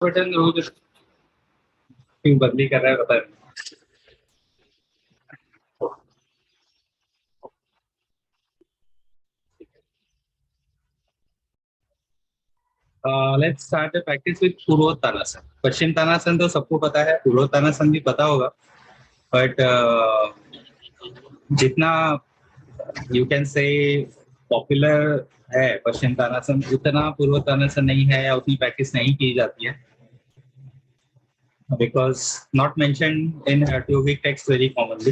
Button रोज क्यों बदली कर रहा है बता। Let's start the practice with Purvottanasana. Paschimottanasana तो सबको पता है, पूर्वोत्तानासन भी पता होगा, बट जितना यू कैन से पॉपुलर है पश्चिम तानासन, उतना पूर्वोत्तानासन नहीं है या उतनी प्रैक्टिस नहीं की जाती है, because not mention in yogic text very commonly.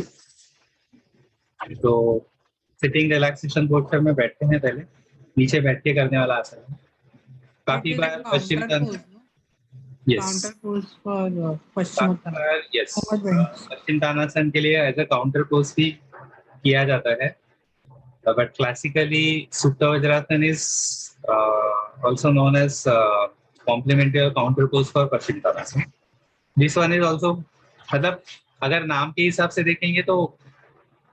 तो सिटिंग रिलैक्सेशन पोस्चर में बैठते हैं, पहले नीचे बैठ के करने वाला आसन है। काफी बार पश्चिम Counter pose for Paschimottanasana. Yes, पश्चिम तानासन के लिए एज अ काउंटर पोज भी किया जाता है, but classically Supta Vajrasana is also known as complementary or counter pose for Paschimottanasana. This one is also, मतलब अगर नाम के हिसाब से देखेंगे तो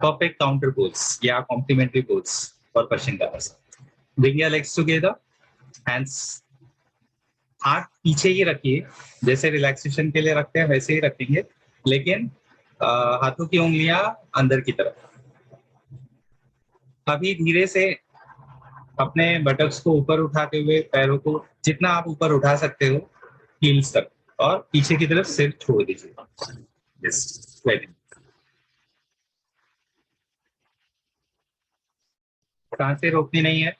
परफेक्ट काउंटर पोज या complementary pose for Paschimottanasana. Bring your legs together, hands, हाथ पीछे ही रखिए, जैसे रिलैक्सेशन के लिए रखते हैं वैसे ही रखेंगे, लेकिन हाथों की उंगलियां अंदर की तरफ. अभी धीरे से अपने बटक्स को ऊपर उठाते हुए पैरों को जितना आप ऊपर उठा सकते हो हील्स तक, और पीछे की तरफ सिर छोड़ दीजिए. यस, सांसें रोकनी नहीं है.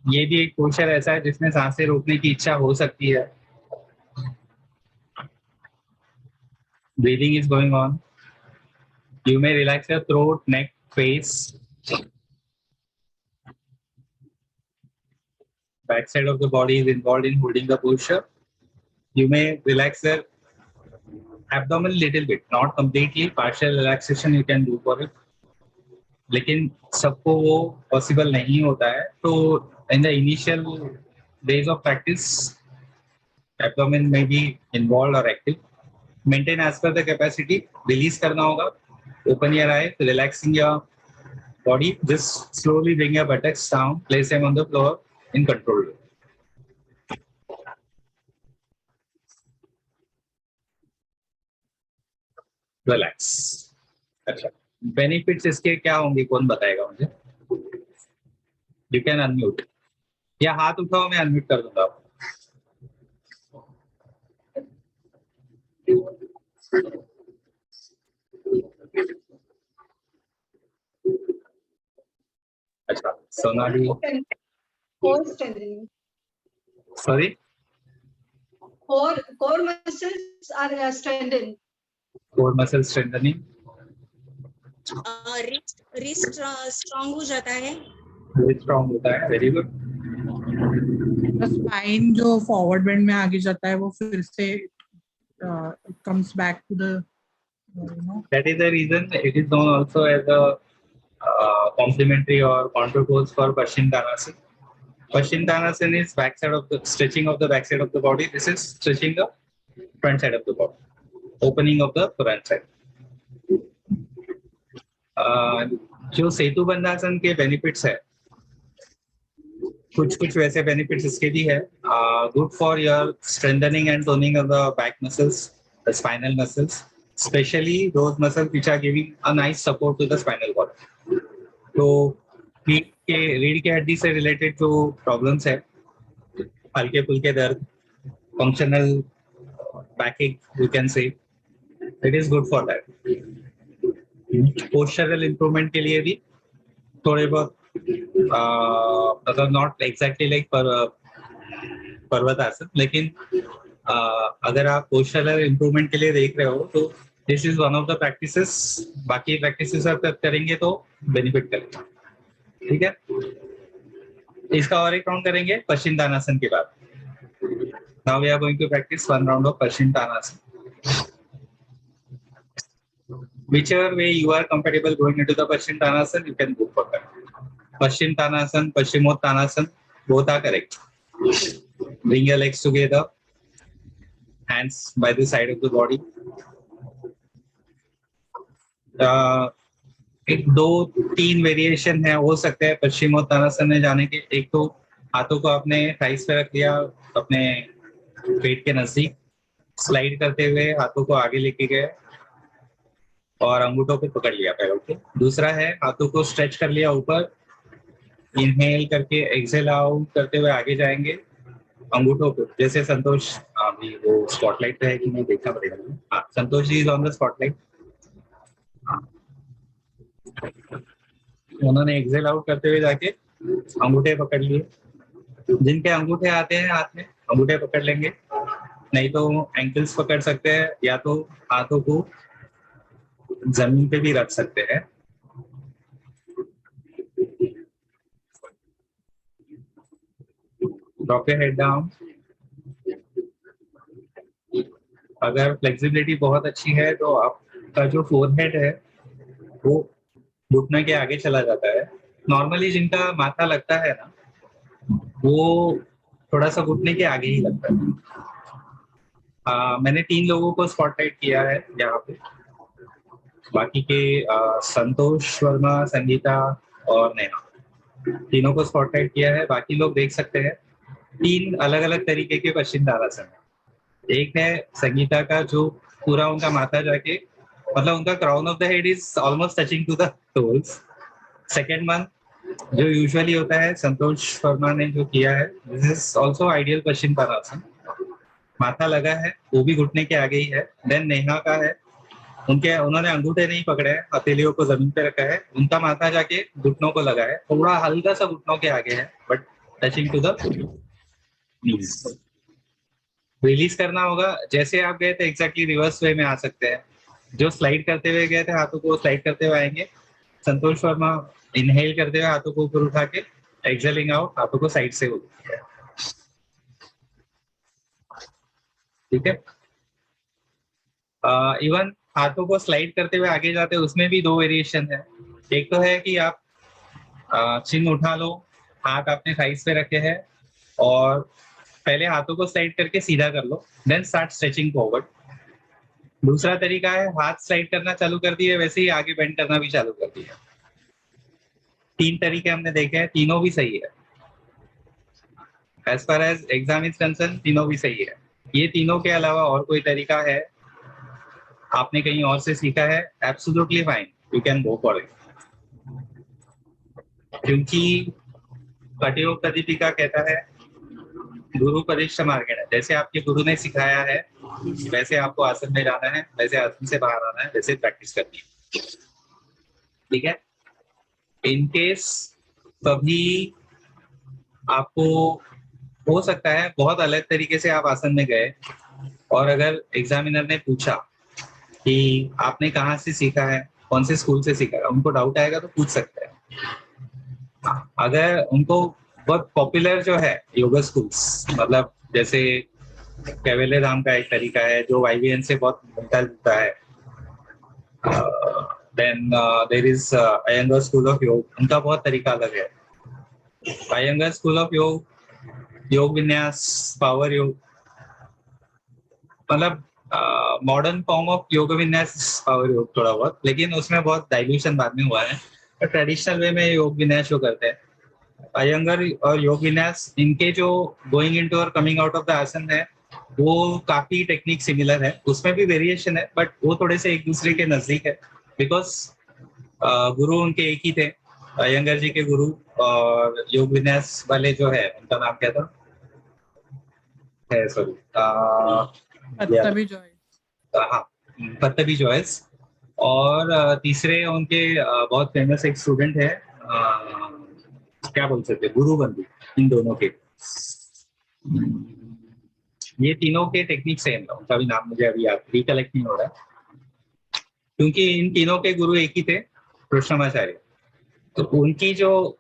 ये भी एक पोस्चर ऐसा है जिसमें सांसें रोकने की इच्छा हो सकती है. Breathing is going on. You may relax your throat, neck, face. Back side of the body is involved in holding the posture. You may relax the abdomen little bit, not completely. Partial relaxation you can do for it. लेकिन सबको वो possible नहीं होता है, तो in the initial days of practice, abdomen may be involved or active. Maintain as per the capacity. Release करना होगा. Open your eye, relaxing your body. Just slowly bring your buttocks down, place them on the floor in control. Relax. अच्छा, benefits इसके क्या होंगे, कौन बताएगा मुझे? You can unmute या हाथ उठाओ, मैं अनम्यूट कर दूंगा आपको. अच्छा, Sonali. Sorry, core muscles are strengthened. Core muscle strengthening. Wrist strong हो जाता है. स्ट्रांग होता है. Very good. स्पाइन जो फॉरवर्ड बेंड में आगे जाता है वो फिर से comes back to the That is the reason it is known also as a complementary or counter pose for Paschim Tanasana. Paschim Tanasana is back side of the stretching of the back side of the body. This is stretching the front side of the body, opening of the front side. जो सेतु बंधासन के benefits है, कुछ वैसे benefits इसके भी है. Good for your strengthening and toning of the back muscles, the spinal muscles, especially those muscles which are giving a nice support to the spinal cord. तो रीढ़ के हड्डी से रिलेटेड जो प्रॉब्लम्स है, हल्के फुल्के दर्द, functional बैकएक, you can say it is good for that. Postural improvement के लिए भी थोड़े बहुत, मतलब नॉट एग्जैक्टली लाइक पर्वतासन, लेकिन अगर आप पोस्चरल इंप्रूवमेंट के लिए देख रहे हो तो this is one of the practices. बाकी प्रैक्टिसेस आप करेंगे तो बेनिफिट करेगा. ठीक है, इसका और एक राउंड करेंगे पश्चिम तानासन के बाद. Now we are going to practice one round of Paschimottanasana. Whichever way you are comfortable going into the Paschim Tanasana, you can go for that. Paschim Tanasana, Paschimottanasana, both are correct. Bring your legs together, hands by the side of the body. एक दो तीन variation है, हो सकते हैं पश्चिमोत्तानासन में जाने के. एक तो हाथों को अपने थाइस पे रख लिया, अपने पेट के नजदीक स्लाइड करते हुए हाथों को आगे लेके गए और अंगूठों को पकड़ लिया पैरों के। दूसरा है हाथों को स्ट्रेच कर लिया ऊपर, इनहेल करके एक्सेल आउट करते हुए आगे जाएंगे। अंगूठों को जैसे संतोष, अभी वो स्पॉटलाइट पे है कि नहीं देखना पड़ेगा। हाँ, Santosh ji is on the spotlight. उन्होंने एक्सेल आउट करते हुए जाके अंगूठे पकड़ लिए। जिनके अंगूठे आते हैं हाथ में अंगूठे पकड़ लेंगे, नहीं तो एंकल्स पकड़ सकते हैं या तो हाथों को जमीन पे भी रख सकते हैं। Drop your head down. अगर फ्लेक्सिबिलिटी बहुत अच्छी है तो आपका जो फोरहेड है वो घुटने के आगे चला जाता है। नॉर्मली जिनका माथा लगता है ना वो थोड़ा सा घुटने के आगे ही लगता है। मैंने 3 लोगों को स्पॉटलाइट किया है यहाँ पे, बाकी के संतोष वर्मा, संगीता और नेहा, तीनों को स्पॉटलाइट किया है। बाकी लोग देख सकते हैं 3 अलग अलग तरीके के पश्चिम ताड़ासन है। एक है संगीता का जो पूरा उनका माथा जाके, मतलब उनका crown of the head is almost touching to the toes. Second one जो यूजुअली होता है संतोष वर्मा ने जो किया है, this is also ideal paschim tadasana. माथा लगा है वो भी घुटने के आगे ही है। देन नेहा का है, उन्होंने अंगूठे नहीं पकड़े हैं, हथेलियों को जमीन पे रखा है, उनका माथा जाके घुटनों को लगा है, थोड़ा हल्का सा घुटनों के आगे है but touching to the knees. Release करना होगा, जैसे आप गए थे एग्जैक्टली रिवर्स वे में आ सकते हैं। जो स्लाइड करते हुए गए थे हाथों को स्लाइड करते हुए आएंगे। संतोष वर्मा इनहेल करते हुए हाथों को ऊपर उठा के, एक्सेलिंग आउट हाथों को साइड से होती है। ठीक है। इवन हाथों को स्लाइड करते हुए आगे जाते हैं उसमें भी 2 वेरिएशन है। एक तो है कि आप चिन्ह उठा लो, हाथ अपने थाइस पे रखे हैं और पहले हाथों को स्लाइड करके सीधा कर लो, देन स्टार्ट स्ट्रेचिंग फॉरवर्ड। दूसरा तरीका है हाथ स्लाइड करना चालू कर दिए, वैसे ही आगे बेंड करना भी चालू कर दिया। 3 तरीके हमने देखे हैं, तीनों भी सही है। As far as exam is concern तीनों भी सही है। ये तीनों के अलावा और कोई तरीका है आपने कहीं और से सीखा है, absolutely fine, you can go for it. क्योंकि कटयोग कदीपिका कहता है गुरु परिश्र मार्गेण, जैसे आपके गुरु ने सिखाया है वैसे आपको आसन में जाना है, वैसे आसन से बाहर आना है, वैसे प्रैक्टिस करनी है। ठीक है। इन केस कभी आपको हो सकता है बहुत अलग तरीके से आप आसन में गए और अगर एग्जामिनर ने पूछा कि आपने कहाँ से सीखा है, कौन से स्कूल से सीखा है, उनको डाउट आएगा तो पूछ सकते हैं। अगर उनको बहुत पॉपुलर जो है योगा स्कूल्स, मतलब जैसे कैवल्य धाम का एक तरीका है जो YVN से बहुत मिलता जुलता है। Then there is Iyengar school of yoga, उनका बहुत तरीका अलग है। अयंगर स्कूल ऑफ योग, योग विन्यास, पावर योग, मतलब मॉडर्न फॉर्म ऑफ योग विन्यास पावर योग थोड़ा बहुत, लेकिन उसमें बहुत डाइल्यूशन बाद में हुआ है। तो ट्रेडिशनल वे में योग विन्यास जो करते हैं अयंगर और योग विन्यास, इनके जो गोइंग इनटू और कमिंग आउट ऑफ द आसन है वो काफी टेक्निक सिमिलर है, उसमें भी वेरिएशन है बट वो थोड़े से एक दूसरे के नजदीक है बिकॉज गुरु उनके एक ही थे। अयंगर जी के गुरु और योग विन्यास वाले जो है उनका नाम क्या था, है सॉरी पत्तभी जॉयस। हाँ, पत्तभी जॉयस। और तीसरे उनके बहुत फेमस एक स्टूडेंट है, क्या बोल सकते, गुरु बंधु, इन दोनों के। ये तीनों के टेक्निक सेम है, उनका भी नाम मुझे अभी याद रिकलेक्ट नहीं हो रहा क्योंकि इन तीनों के गुरु एक ही थे, कृष्णमाचार्य। तो उनकी जो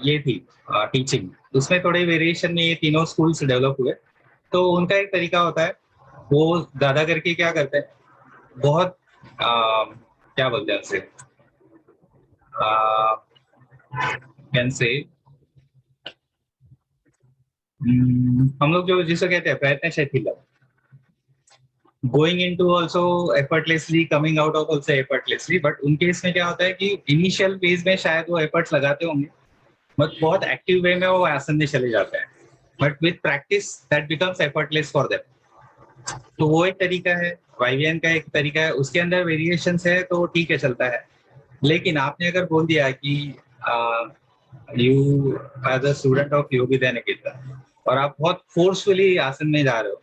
ये थी टीचिंग, उसमें थोड़े वेरिएशन में ये तीनों स्कूल्स डेवलप हुए। तो उनका एक तरीका होता है, वो ज्यादा करके क्या करते हैं, बहुत क्या बोलते हैं उसे, कैन से हम लोग जो जिसको कहते हैं प्रयत्नशील, going into also effortlessly, coming out of also effortlessly. But उनके इसमें क्या होता है कि इनिशियल फेज में शायद वो एफर्ट्स लगाते होंगे बट बहुत एक्टिव वे में वो आसन में चले जाते हैं। But with practice that becomes effortless for them. तो वो एक तरीका है, YVN का एक तरीका है, उसके अंदर वेरिएशंस है तो ठीक है, चलता है। लेकिन आपने अगर बोल दिया कि you as a student of Yoga Vidya निकेतन और आप बहुत फोर्सफुली आसन में जा रहे हो,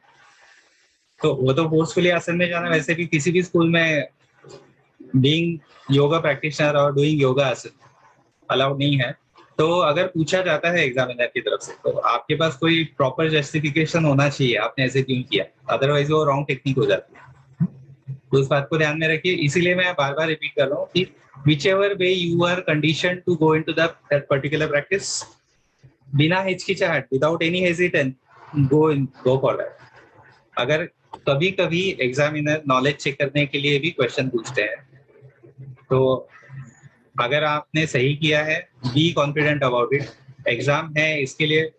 तो वो तो फोर्सफुली आसन में जाना वैसे भी किसी भी स्कूल में बीइंग योगा प्रैक्टिशनर और डूइंग योगा आसन अलाउड नहीं है। तो अगर पूछा जाता है एग्जामिनर की तरफ से तो आपके पास कोई प्रॉपर जस्टिफिकेशन होना चाहिए आपने ऐसे क्यों किया, अदरवाइज वो रॉन्ग टेक्निक हो जाती है। तो उस बात को ध्यान में रखिए, इसीलिए मैं बार बार रिपीट कर रहा हूँ कि whichever way you are conditioned to go into that particular practice, बिना हिचकिचाहट, without any hesitation, go for that। अगर कभी कभी एग्जामिनर नॉलेज चेक करने के लिए भी क्वेश्चन पूछते हैं, तो अगर आपने सही किया है, be confident about it. Exam है, इसके लिए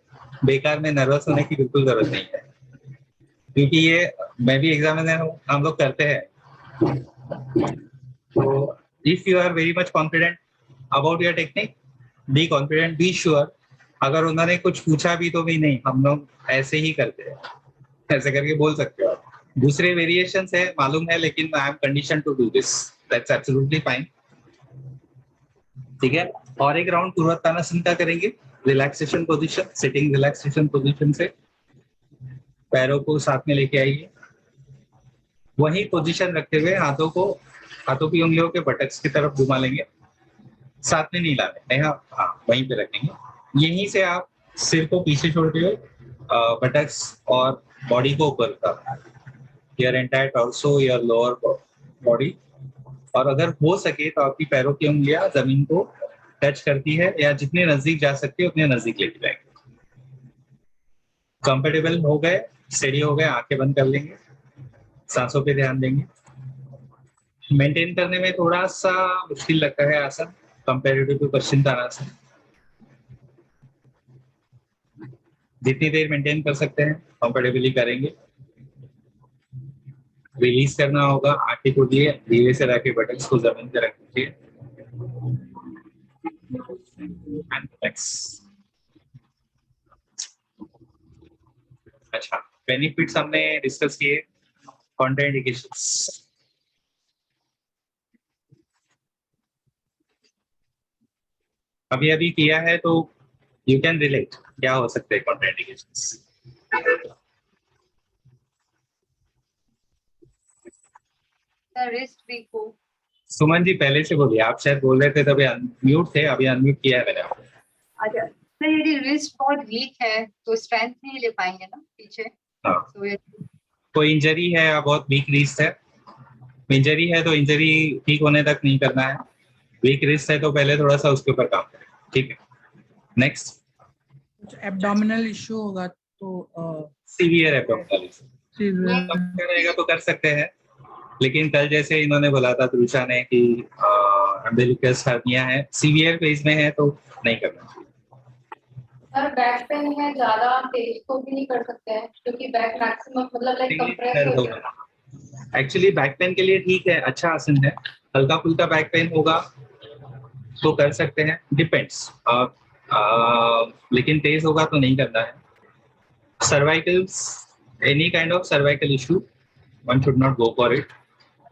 बेकार में नर्वस होने की बिल्कुल जरूरत नहीं है, क्योंकि ये मैं भी एग्जामिनर हूँ, हम लोग करते हैं। तो if you are very much confident about your technique, be confident, be sure. अगर उन्होंने कुछ पूछा भी तो भी नहीं, हम लोग ऐसे ही करते हैं, ऐसे करके बोल सकते हो। दूसरे वेरिएशंस है मालूम है, लेकिन I am condition to do this, that's absolutely fine. ठीक है, और एक राउंड पूर्वोत्तानासन का करेंगे, relaxation position, sitting relaxation position से पैरों को साथ में लेके आइए, वही पोजीशन रखते हुए हाथों की उंगलियों के बटक्स की तरफ घुमा लेंगे, साथ में नहीं लाने, हाँ वहीं पे रखेंगे। यहीं से आप सिर को पीछे छोड़ते हुए बटक्स और बॉडी को ऊपर, your entire torso, your lower body, और अगर हो सके तो आपकी पैरों की उंगलियां जमीन को टच करती है, या जितने नजदीक जा सकते हो उतने नजदीक लेके जाएंगे। कंफर्टेबल हो गए, स्टेडी हो गए, आंखें बंद कर लेंगे, सांसों पे ध्यान देंगे। मेंटेन करने में थोड़ा सा मुश्किल लगता है आसन कंपेरेटिव टू पश्चिम तानासन। जितनी देर मेंटेन कर सकते हैं कंफर्टेबली करेंगे। रिलीज करना होगा, आंखें खोलिए, धीरे से रखे बटन्स को जमीन पे रख दीजिए। अच्छा, बेनिफिट्स हमने डिस्कस किए, कॉन्ट्राइंडिकेशंस अभी अभी किया है, तो यू कैन रिलेट क्या हो सकते हैं कॉन्ट्राइंडिकेशंस। रिस्ट वीक हो। सुमन जी पहले से बोलिए, आप शायद बोल रहे थे तभी अनम्यूट थे, अभी अनम्यूट किया है मैंने आपको। अच्छा सर, यदि रिस्ट बहुत वीक है तो स्ट्रेंथ नहीं ले पाएंगे ना पीछे। हाँ, तो कोई इंजरी है या बहुत वीक रिस्ट है, इंजरी है तो इंजरी ठीक होने तक नहीं करना है, वीक रिस्ट है तो पहले थोड़ा सा उसके ऊपर काम करें। ठीक है, नेक्स्ट। एब्डोमिनल इश्यू होगा तो सीवियर एब्डोमिनल रहेगा तो कर सकते हैं, लेकिन कल जैसे इन्होंने बोला था त्रुषा ने कि अम्बिलिकस हर्निया है, सीवियर फेज में है तो नहीं करना चाहिए। सर बैक पेन है, ज्यादा तेज तो भी नहीं कर सकते हैं क्योंकि बैक मैक्सिमम मतलब लाइक कंप्रेस हो जाता है। एक्चुअली बैक पेन के लिए ठीक है, अच्छा आसन है। हल्का फुल्का बैक पेन होगा तो कर सकते हैं, डिपेंड्स, लेकिन तेज होगा तो नहीं करना है। Cervicals, any kind of cervical issue, one should not go for it,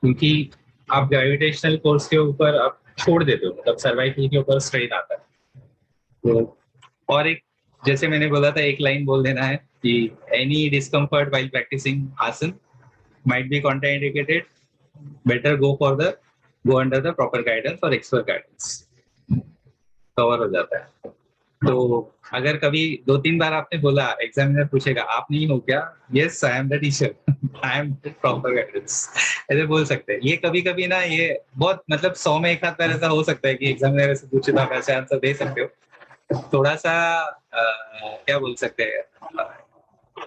क्योंकि आप ग्रेविटेशनल फोर्स के ऊपर आप छोड़ देते हो, मतलब सर्वाइकल के ऊपर स्ट्रेन आता है। तो और एक, जैसे मैंने बोला था, एक लाइन बोल देना है कि एनी डिस्कम्फर्ट व्हाइल प्रैक्टिसिंग आसन might be contraindicated, better go under the proper guidance or expert guidance, cover हो जाता है। तो अगर कभी 2-3 बार आपने बोला, एग्जामिनर पूछेगा आप नहीं हो क्या, yes I am the teacher, I am proper guidance, ऐसे बोल सकते हैं। ये कभी कभी ना, ये बहुत मतलब 100 में एक आध बार ऐसा हो सकता है कि एग्जामिनर ऐसे पूछे तो आप ऐसे आंसर दे सकते हो। थोड़ा सा क्या बोल सकते हैं,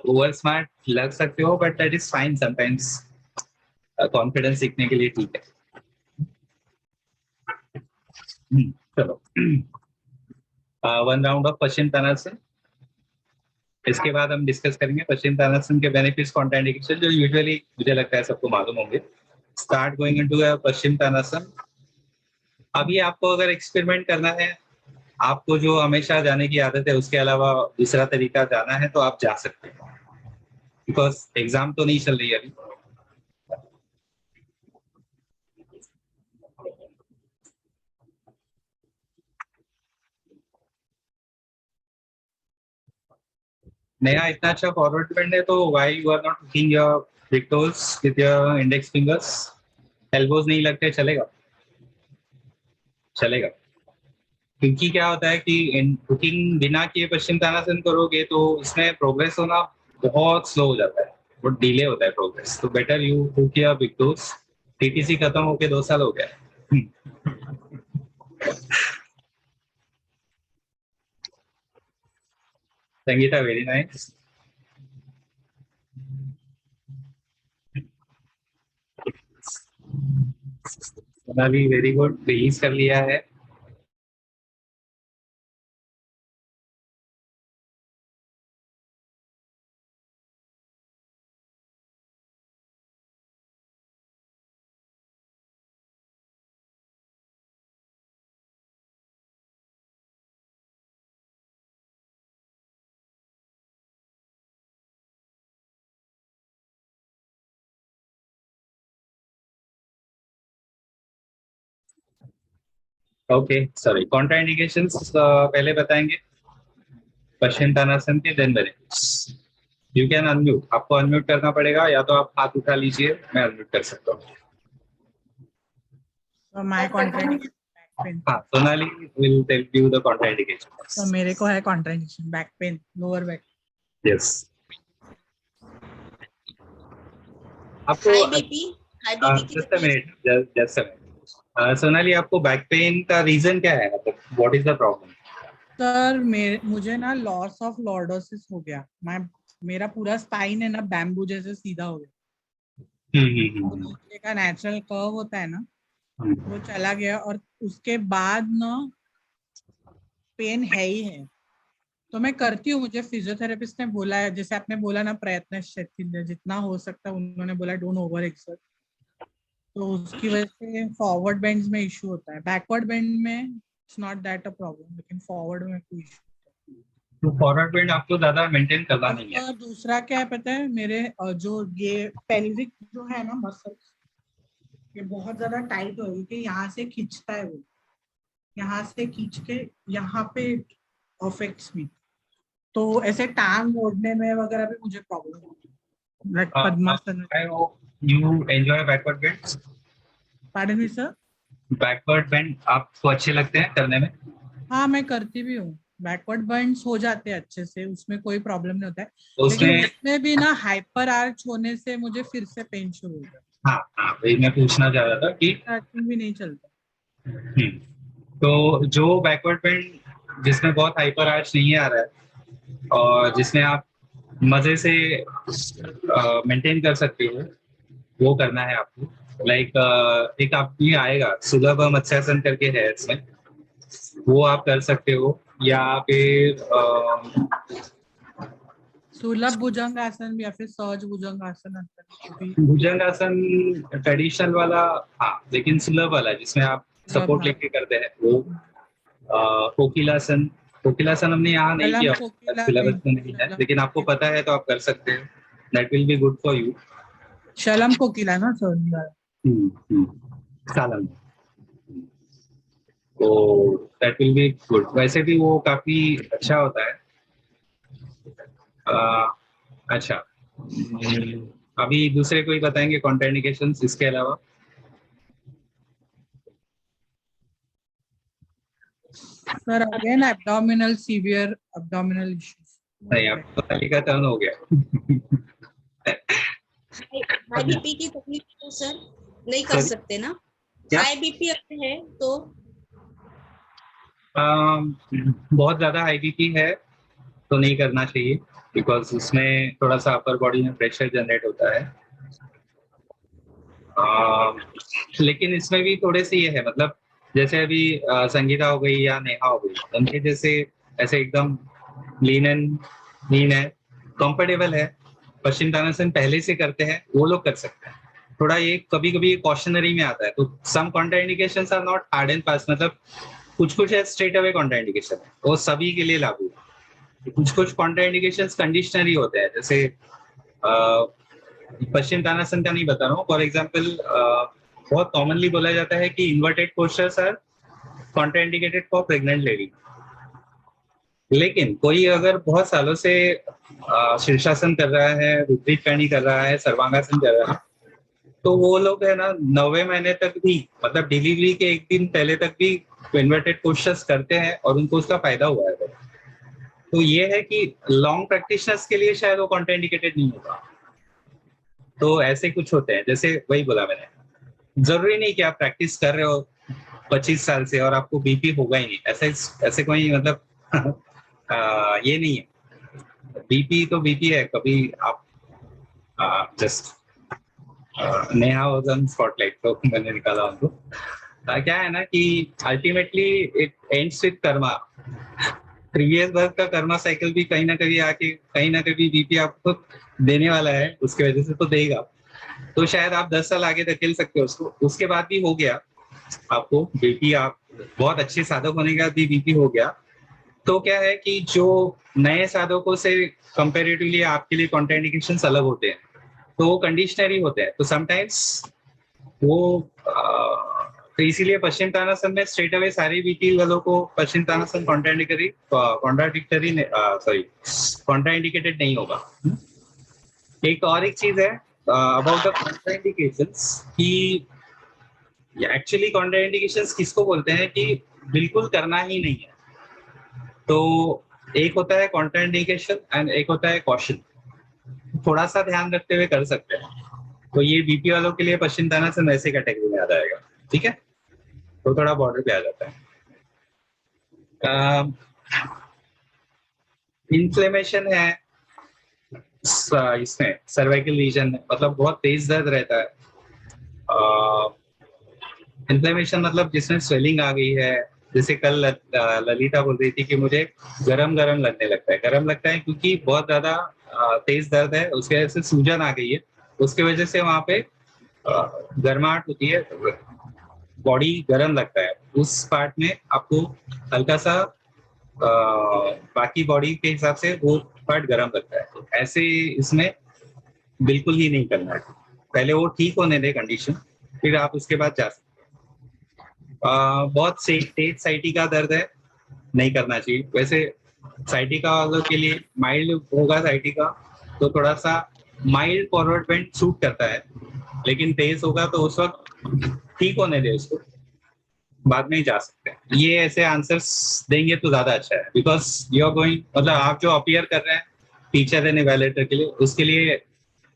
ओवर स्मार्ट लग सकते हो, but that is fine, sometimes confidence सीखने के लिए ठीक है। चलो, 1 राउंड ऑफ पश्चिम तानासन, इसके बाद हम डिस्कस करेंगे पश्चिम तानासन के बेनिफिट्स, कॉन्ट्राइंडिकेशन, जो यूजुअली मुझे लगता है सबको मालूम होंगे। स्टार्ट गोइंग इनटू पश्चिम तानासन। अभी आपको अगर एक्सपेरिमेंट करना है आपको जो हमेशा जाने की आदत है उसके अलावा दूसरा तरीका जाना है तो आप जा सकते हैं, बिकॉज एग्जाम तो नहीं चल रही है अभी। नया इतना अच्छा फॉरवर्ड बेंड है तो why you are not hooking your big toes with your index fingers? Elbows नहीं लगते, चलेगा? चलेगा, क्योंकि क्या होता है कि हुकिंग बिना किए पश्चिम तानासन करोगे तो इसमें प्रोग्रेस होना बहुत स्लो हो जाता है, बहुत डिले होता है प्रोग्रेस। तो better you hook your big toes. TTC खत्म होके 2 साल हो गया। Sangeeta very nice. Sonali very good, release कर लिया है। ओके सॉरी, कॉन्ट्राइंडिकेशंस पहले बताएंगे पश्चिम तानासन के, then benefits. You can unmute, आपको अनम्यूट करना पड़ेगा, या तो आप हाथ उठा लीजिए, मैं अनम्यूट कर सकता हूँ। So my contraindication back pain. हाँ, Sonali will tell you the contraindications. तो मेरे को है contraindication back pain, lower back. Yes, आपको हाई बीपी की just a minute, just a minute. Sonali, आपको बैक पेन का रीजन क्या है, मतलब what is the problem? Sir मुझे ना लॉस ऑफ लॉर्डोसिस हो गया। मेरा पूरा स्पाइन है ना बैम्बू जैसे सीधा हो गया। तो नीचे का नेचुरल कर्व होता है ना, वो चला गया, और उसके बाद ना पेन है ही है। तो मैं करती हूँ, मुझे फिजियोथेरेपिस्ट ने बोला है, जैसे आपने बोला ना प्रयत्न जितना हो सकता है, उन्होंने बोला डोंट ओवर एक्सर्ट। तो उसकी वजह से फॉरवर्ड बेंड्स में इशू होता है, बैकवर्ड बेंड में it's not that a problem, लेकिन फॉरवर्ड में कोई इशू। तो फॉरवर्ड बेंड आपको ज्यादा मेंटेन करना नहीं है। और दूसरा क्या है पता है, मेरे जो ये पेल्विक जो है ना मसल, ये बहुत ज्यादा टाइट हो गई कि यहाँ से खींचता है वो, यहाँ से खींच के यहाँ पे अफेक्ट्स मी। तो ऐसे टांग ओढ़ने में वगैरह भी मुझे प्रॉब्लम होती है, like padmasana. I hope you enjoy backward bends. Pardon me sir. Backward bend आपको अच्छे लगते हैं करने में? हाँ मैं करती भी हूँ, बैकवर्ड बेंड्स हो जाते हैं अच्छे से, उसमें कोई प्रॉब्लम नहीं होता है। तो लेकिन उसमें उसमें भी ना हाइपर आर्च होने से मुझे फिर से पेन शुरू हो गया, हाँ हाँ, वही मैं पूछना चाह रहा था कि भी नहीं चलता। तो जो बैकवर्ड बेंड जिसमें बहुत हाइपर आर्च नहीं आ रहा है और जिसमें आप मजे से मेंटेन कर सकते हो, वो करना है आपको। लाइक एक आप ये आएगा सुलभ मत्स्यासन करके है इसमें, वो आप कर सकते हो, या फिर सुलभ भुजंग आसन या फिर सहज भुजंग आसन भी। भुजंगासन ट्रेडिशनल वाला, हाँ, लेकिन सुलभ वाला जिसमें आप सपोर्ट लेके करते हैं वो। कोकिलासन, कोकिलासन हमने यहाँ नहीं शलम किया, कोकिला सिलेबस नहीं, में नहीं है, शलम लेकिन आपको पता है तो आप कर सकते हैं। That will be good for you. शलम कोकिला ना सर। सालम, तो दैट विल बी गुड। वैसे भी वो काफी अच्छा होता है। अच्छा, अभी दूसरे कोई बताएंगे कॉन्ट्राइंडिकेशंस इसके अलावा? Sir again abdominal severe abdominal issues. नहीं, अब तो तालिका टर्न हो गया। हाई बीपी की तकलीफ तो सर नहीं कर Sorry? सकते ना? क्या? हाई बीपी अगर है तो बहुत ज्यादा हाई बीपी है तो नहीं करना चाहिए, बिकॉज उसमें थोड़ा सा अपर बॉडी में प्रेशर जनरेट होता है। लेकिन इसमें भी थोड़े से ये है, मतलब जैसे अभी संगीता हो गई या नेहा हो गई, उनके जैसे ऐसे एकदम लीन है, कंफर्टेबल है, पश्चिम तानासन पहले से करते हैं, वो लोग कर सकते हैं। थोड़ा ये कभी कभी कॉशनरी में आता है, तो some contraindications are not hard and fast, मतलब कुछ है स्ट्रेट अवे कॉन्ट्राइंडिकेशन है, वो सभी के लिए लागू है। कुछ कॉन्ट्राइंडिकेशंस कंडीशनरी होते हैं, जैसे पश्चिम तानासन का नहीं बता रहा हूँ, फॉर एग्जाम्पल बहुत कॉमनली बोला जाता है कि inverted postures are contraindicated for pregnant lady. लेकिन कोई अगर बहुत सालों से शीर्षासन कर रहा है, विपरीत करनी कर रहा है, सर्वांगासन कर रहा है, तो वो लोग है ना 9वें महीने तक भी, मतलब डिलीवरी के एक दिन पहले तक भी इन्वर्टेड पोस्चर्स करते हैं और उनको उसका फायदा हुआ है। तो ये है कि लॉन्ग प्रैक्टिशनर्स के लिए शायद वो कॉन्ट्राइंडिकेटेड नहीं होगा। तो ऐसे कुछ होते हैं, जैसे वही बोला मैंने, जरूरी नहीं कि आप प्रैक्टिस कर रहे हो 25 साल से और आपको बीपी होगा ही नहीं, ऐसे कोई मतलब ये नहीं है। बीपी तो बीपी है, कभी आप just Neha was on spotlight तो मैंने निकाला उनको। क्या है ना कि ultimately it ends with Karma. Previous birth का कर्मा साइकिल भी कहीं ना कहीं आके कहीं ना कहीं बीपी आपको देने वाला है, उसके वजह से तो देगा। तो शायद आप 10 साल आगे धकेल सकते हो उसको, उसके बाद भी हो गया आपको बीपी, आप बहुत अच्छे साधक होने के बाद भी बीपी हो गया, तो क्या है कि जो नए साधकों से कंपेरेटिवली आपके लिए कॉन्ट्राइंडिकेशंस अलग होते हैं, तो वो कंडीशनरी होते हैं। तो समटाइम्स वो तो इसीलिए पश्चिम तानासन में स्ट्रेट अवे सारी बीपी वालों को पश्चिम तानासन कॉन्ट्राइंडिकेटेड नहीं होगा। एक चीज है अबाउट द कॉन्ट्राइंडिकेशंस कि एक्चुअली कॉन्ट्राइंडिकेशंस किसको बोलते हैं कि बिल्कुल करना ही नहीं है। तो एक होता है कॉन्ट्राइंडिकेशन एंड एक होता है कॉशन। थोड़ा सा ध्यान रखते हुए कर सकते हैं। तो ये बीपी वालों के लिए पश्चिम तानासन ऐसे कैटेगरी में आ जाएगा, ठीक है, तो थोड़ा बॉर्डर पे आ जाता है। इन्फ्लेमेशन है इसमें सर्वाइकल रीजन में, मतलब बहुत तेज दर्द रहता है। इन्फ्लेमेशन मतलब जिसमें स्वेलिंग आ गई है, जैसे कल ललिता बोल रही थी कि मुझे गरम गरम लगने लगता है। गरम लगता है क्योंकि बहुत ज्यादा तेज दर्द है, उसके वजह से सूजन आ गई है, उसके वजह से वहां पे गर्माहट होती है, बॉडी गर्म लगता है। उस पार्ट में आपको हल्का सा बाकी बॉडी के हिसाब से वो पार्ट गर्म लगता है। तो ऐसे इसमें बिल्कुल ही नहीं करना है, पहले वो ठीक होने दे कंडीशन, फिर आप उसके बाद जा सकते। बहुत तेज साइटिका दर्द है, नहीं करना चाहिए। वैसे साइटिका वालों के लिए माइल्ड होगा साइटिका, तो थोड़ा सा माइल्ड फॉरवर्ड बेंड सूट करता है, लेकिन तेज होगा तो उस वक्त ठीक होने दे उसको, बाद में ही जा सकते हैं। ये ऐसे आंसर्स देंगे तो ज्यादा अच्छा है, बिकॉज यू आर गोइंग, मतलब आप जो अपीयर कर रहे हैं टीचर एंड इवैल्यूएटर के लिए, उसके लिए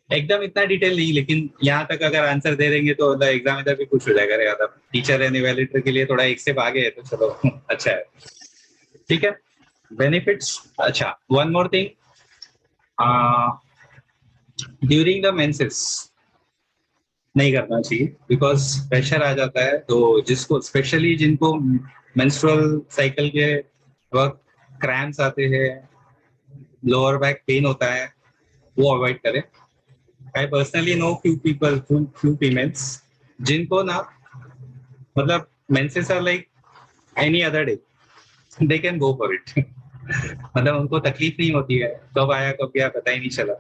एकदम इतना डिटेल नहीं, लेकिन यहाँ तक अगर आंसर दे देंगे तो मतलब एग्जाम इधर भी खुश हो जाएगा। अरे टीचर एंड इवैल्यूएटर के लिए थोड़ा एक से आगे है तो चलो अच्छा है, ठीक है। बेनिफिट्स, अच्छा one more thing, during the menses नहीं करना चाहिए, बिकॉज प्रेशर आ जाता है। तो जिसको स्पेशली जिनको मेंस्ट्रुअल साइकिल के वक्त क्रैम्प्स आते हैं, लोअर बैक पेन होता है, वो अवॉइड करें। I personally know few females जिनको ना मतलब menses are like any other day, they can go for it मतलब उनको तकलीफ नहीं होती है, कब आया कब गया पता ही नहीं चला,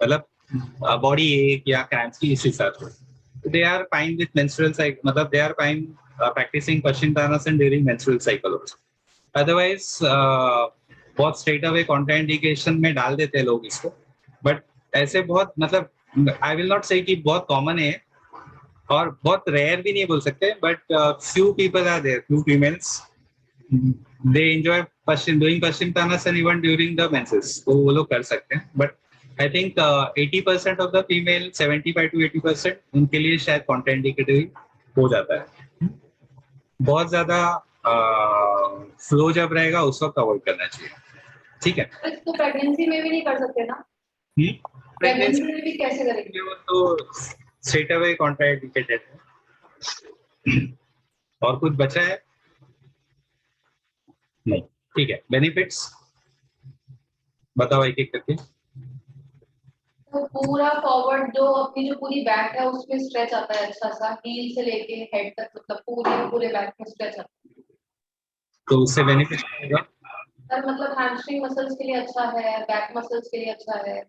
मतलब बॉडी एक या क्रैम्प्स की इस हिसाब से they are fine with menstrual cycle, मतलब they are fine practising Paschimottanasana during menstrual cycle also. Otherwise बहुत स्ट्रेट अवे कॉन्ट्राइंडिकेशन में डाल देते हैं लोग इसको, बट ऐसे बहुत मतलब आई विल नॉट से कि बहुत कॉमन है और बहुत रेयर भी नहीं बोल सकते, but few people are there, few females they enjoy doing Paschimottanasana even during the menses, तो वो लोग कर सकते हैं। But I think 80% of the female, 75 to 80% उनके लिए शायद कॉन्ट्राइंडिकेटरी हो जाता है। बहुत ज्यादा फ्लो जब रहेगा उस वक्त अवॉइड करना चाहिए, ठीक है। इसको प्रेगनेंसी में भी नहीं कर सकते ना? प्रेगनेंसी में भी कैसे करेंगे? वो तो स्ट्रेट अवे कॉन्ट्राइंडिकेटेड है। और कुछ बचा है? नहीं, ठीक है। बेनिफिट्स बताओ एक एक करके। तो पूरा फॉरवर्ड जो अपनी जो पूरी बैक है उसमें स्ट्रेच आता है, अच्छा सा हील से लेके हेड तक, मतलब पूरे बैक में स्ट्रेच आता है। तो उससे बेनिफिट होगा। सर मतलब हैमस्ट्रिंग मसल्स के लिए अच्छा है, बैक मसल्स के लिए अच्छा है।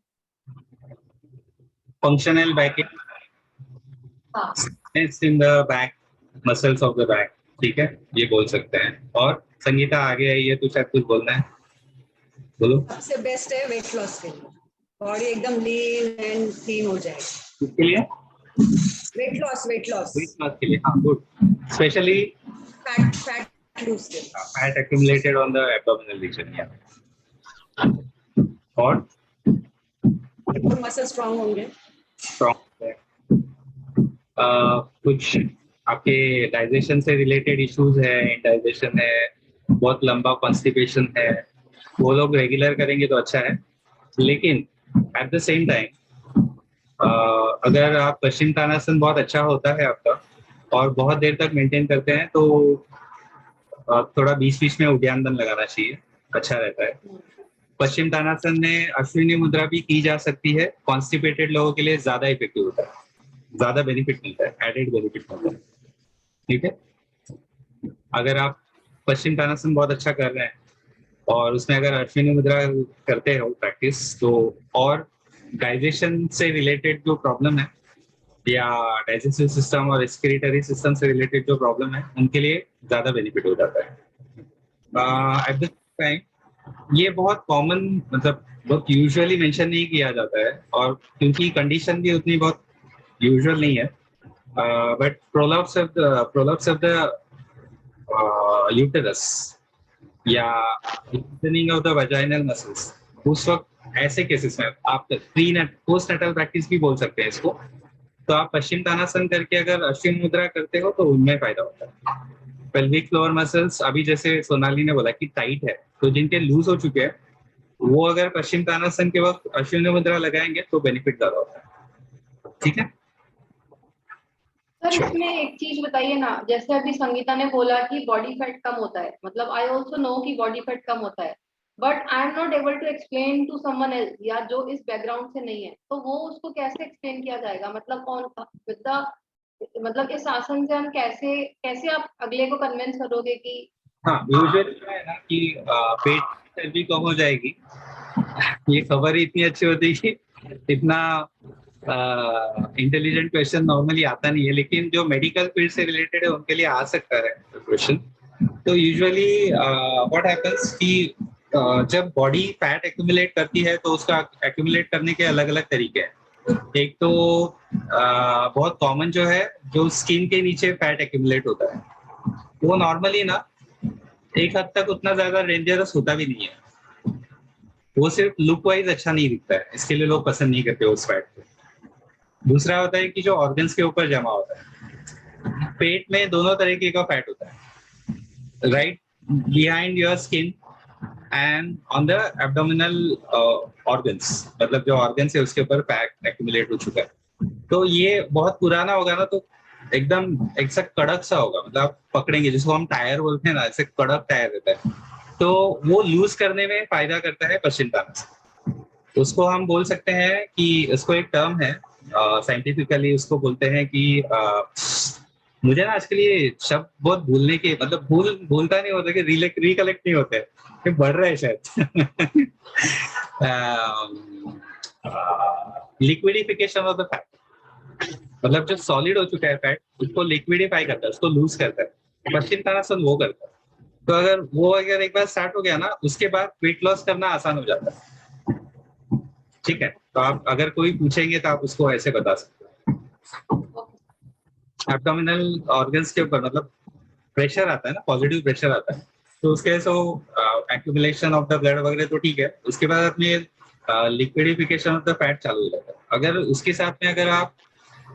फंक्शनल बैक हाँ in the back, muscles of the back, ठीक है, ये बोल सकते हैं। और संगीता आगे आई है, तो शायद कुछ बोलना है, बोलो। सबसे बेस्ट है वेट लॉस के लिए, बॉडी एकदम लीन एंड थीन हो जाएगी। किसके लिए? वेट लॉस वेट लॉस के लिए, हाँ, गुड। स्पेशली फैट लूज के लिए। Fat accumulated on the abdominal region, yeah. और मसल स्ट्रांग होंगे। strong कुछ आपके डाइजेशन से रिलेटेड इश्यूज है, इंडाइजेशन है, बहुत लंबा कॉन्स्टिपेशन है, वो लोग रेगुलर करेंगे तो अच्छा है। लेकिन एट द सेम टाइम अगर आप पश्चिम तानासन बहुत अच्छा होता है आपका और बहुत देर तक मेंटेन करते हैं, तो थोड़ा बीच बीच में उद्यान दंड लगाना चाहिए, अच्छा रहता है। पश्चिम तानासन में अश्विनी मुद्रा भी की जा सकती है, कॉन्स्टिपेटेड लोगों के लिए ज्यादा इफेक्टिव होता है, ज्यादा बेनिफिट मिलता है, एडेड बेनिफिट मिलता है, ठीक है। अगर आप पश्चिम तानासन बहुत अच्छा कर रहे हैं और उसमें अगर अश्विनी मुद्रा करते हो प्रैक्टिस, तो और डाइजेशन से रिलेटेड जो प्रॉब्लम है या डाइजेस्टिव सिस्टम और रेस्पिरेटरी सिस्टम से रिलेटेड जो प्रॉब्लम है, उनके लिए ज्यादा बेनिफिट हो जाता है। एट द टाइम ये बहुत कॉमन, मतलब बहुत यूजुअली मेंशन नहीं किया जाता है, और क्योंकि कंडीशन भी उतनी बहुत यूजुअल नहीं है, but prolapse of the uterus या loosening of the vaginal muscles, उस वक्त ऐसे केसेस में आप प्री पोस्ट नटल प्रैक्टिस भी बोल सकते हैं इसको, तो आप पश्चिम तानासन करके अगर अश्विनी मुद्रा करते हो तो उनमें फायदा होता है। पेल्विक फ्लोर मसल्स अभी जैसे सोनाली ने बोला कि टाइट है, तो जिनके लूज हो चुके हैं वो अगर पश्चिम तानासन के वक्त अश्विनी मुद्रा लगाएंगे तो बेनिफिट ज्यादा होता है, ठीक है। सर इसमें एक चीज बताइए ना, जैसे अभी संगीता ने बोला कि बॉडी फैट कम होता है, मतलब आई ऑल्सो नो कि बॉडी फैट कम होता है, but I am not able to explain to someone else, या जो इस बैकग्राउंड से नहीं है, तो वो उसको कैसे एक्सप्लेन किया जाएगा? मतलब कौन विद द, मतलब इस आसन से हम कैसे कैसे आप अगले को कन्विंस करोगे कि हाँ, यूजुअली है ना कि पेट की चर्बी कम हो जाएगी, ये खबर ही इतनी अच्छी होती है कि इतना इंटेलिजेंट क्वेश्चन नॉर्मली आता नहीं है, लेकिन जो मेडिकल फील्ड से रिलेटेड है उनके लिए आ सकता है क्वेश्चन। तो यूजुअली व्हाट हैपेंस कि जब बॉडी फैट एक्यूमुलेट करती है तो उसका एक्यूमुलेट करने के अलग अलग तरीके हैं। एक तो बहुत कॉमन जो है, जो स्किन के नीचे फैट एक्यूमुलेट होता है, वो नॉर्मली ना एक हद तक उतना ज्यादा डेंजरस होता भी नहीं है, वो सिर्फ लुक वाइज अच्छा नहीं दिखता है, इसके लिए लोग पसंद नहीं करते उस फैट को। दूसरा होता है कि जो ऑर्गन्स के ऊपर जमा होता है, पेट में दोनों तरीके का फैट होता है, right behind your skin and on the abdominal organs, मतलब जो ऑर्गन्स है उसके ऊपर फैट एक्यूमुलेट हो चुका है। तो ये बहुत पुराना होगा ना, तो एकदम ऐसा कड़क सा होगा, मतलब आप पकड़ेंगे जिसको हम टायर बोलते हैं ना, ऐसे कड़क टायर रहता है, तो वो लूज करने में फायदा करता है पश्चिम तानासन। उसको हम बोल सकते हैं कि इसको एक टर्म है साइंटिफिकली, उसको बोलते हैं कि मुझे ना आजकल ये शब्द बहुत भूलने के, मतलब भूलता नहीं होता कि रिकलेक्ट नहीं होते, ये बढ़ रहा है शायद। लिक्विडिफिकेशन ऑफ द फैट, मतलब जो सॉलिड हो चुका है फैट उसको लिक्विडिफाई करता है, उसको लूज करता है, पश्चिम तानासन वो करता है। तो अगर एक बार स्टार्ट हो गया ना, उसके बाद वेट लॉस करना आसान हो जाता है, ठीक है। तो आप अगर कोई पूछेंगे तो आप उसको ऐसे बता सकते हो। एब्डोमिनल ऑर्गन्स के ऊपर मतलब प्रेशर आता है ना, पॉजिटिव प्रेशर आता है, तो उसके सो एक्यूमुलेशन ऑफ द ब्लड वगैरह तो ठीक है, उसके बाद अपने लिक्विडिफिकेशन ऑफ द फैट चालू हो जाता है। अगर उसके साथ में अगर आप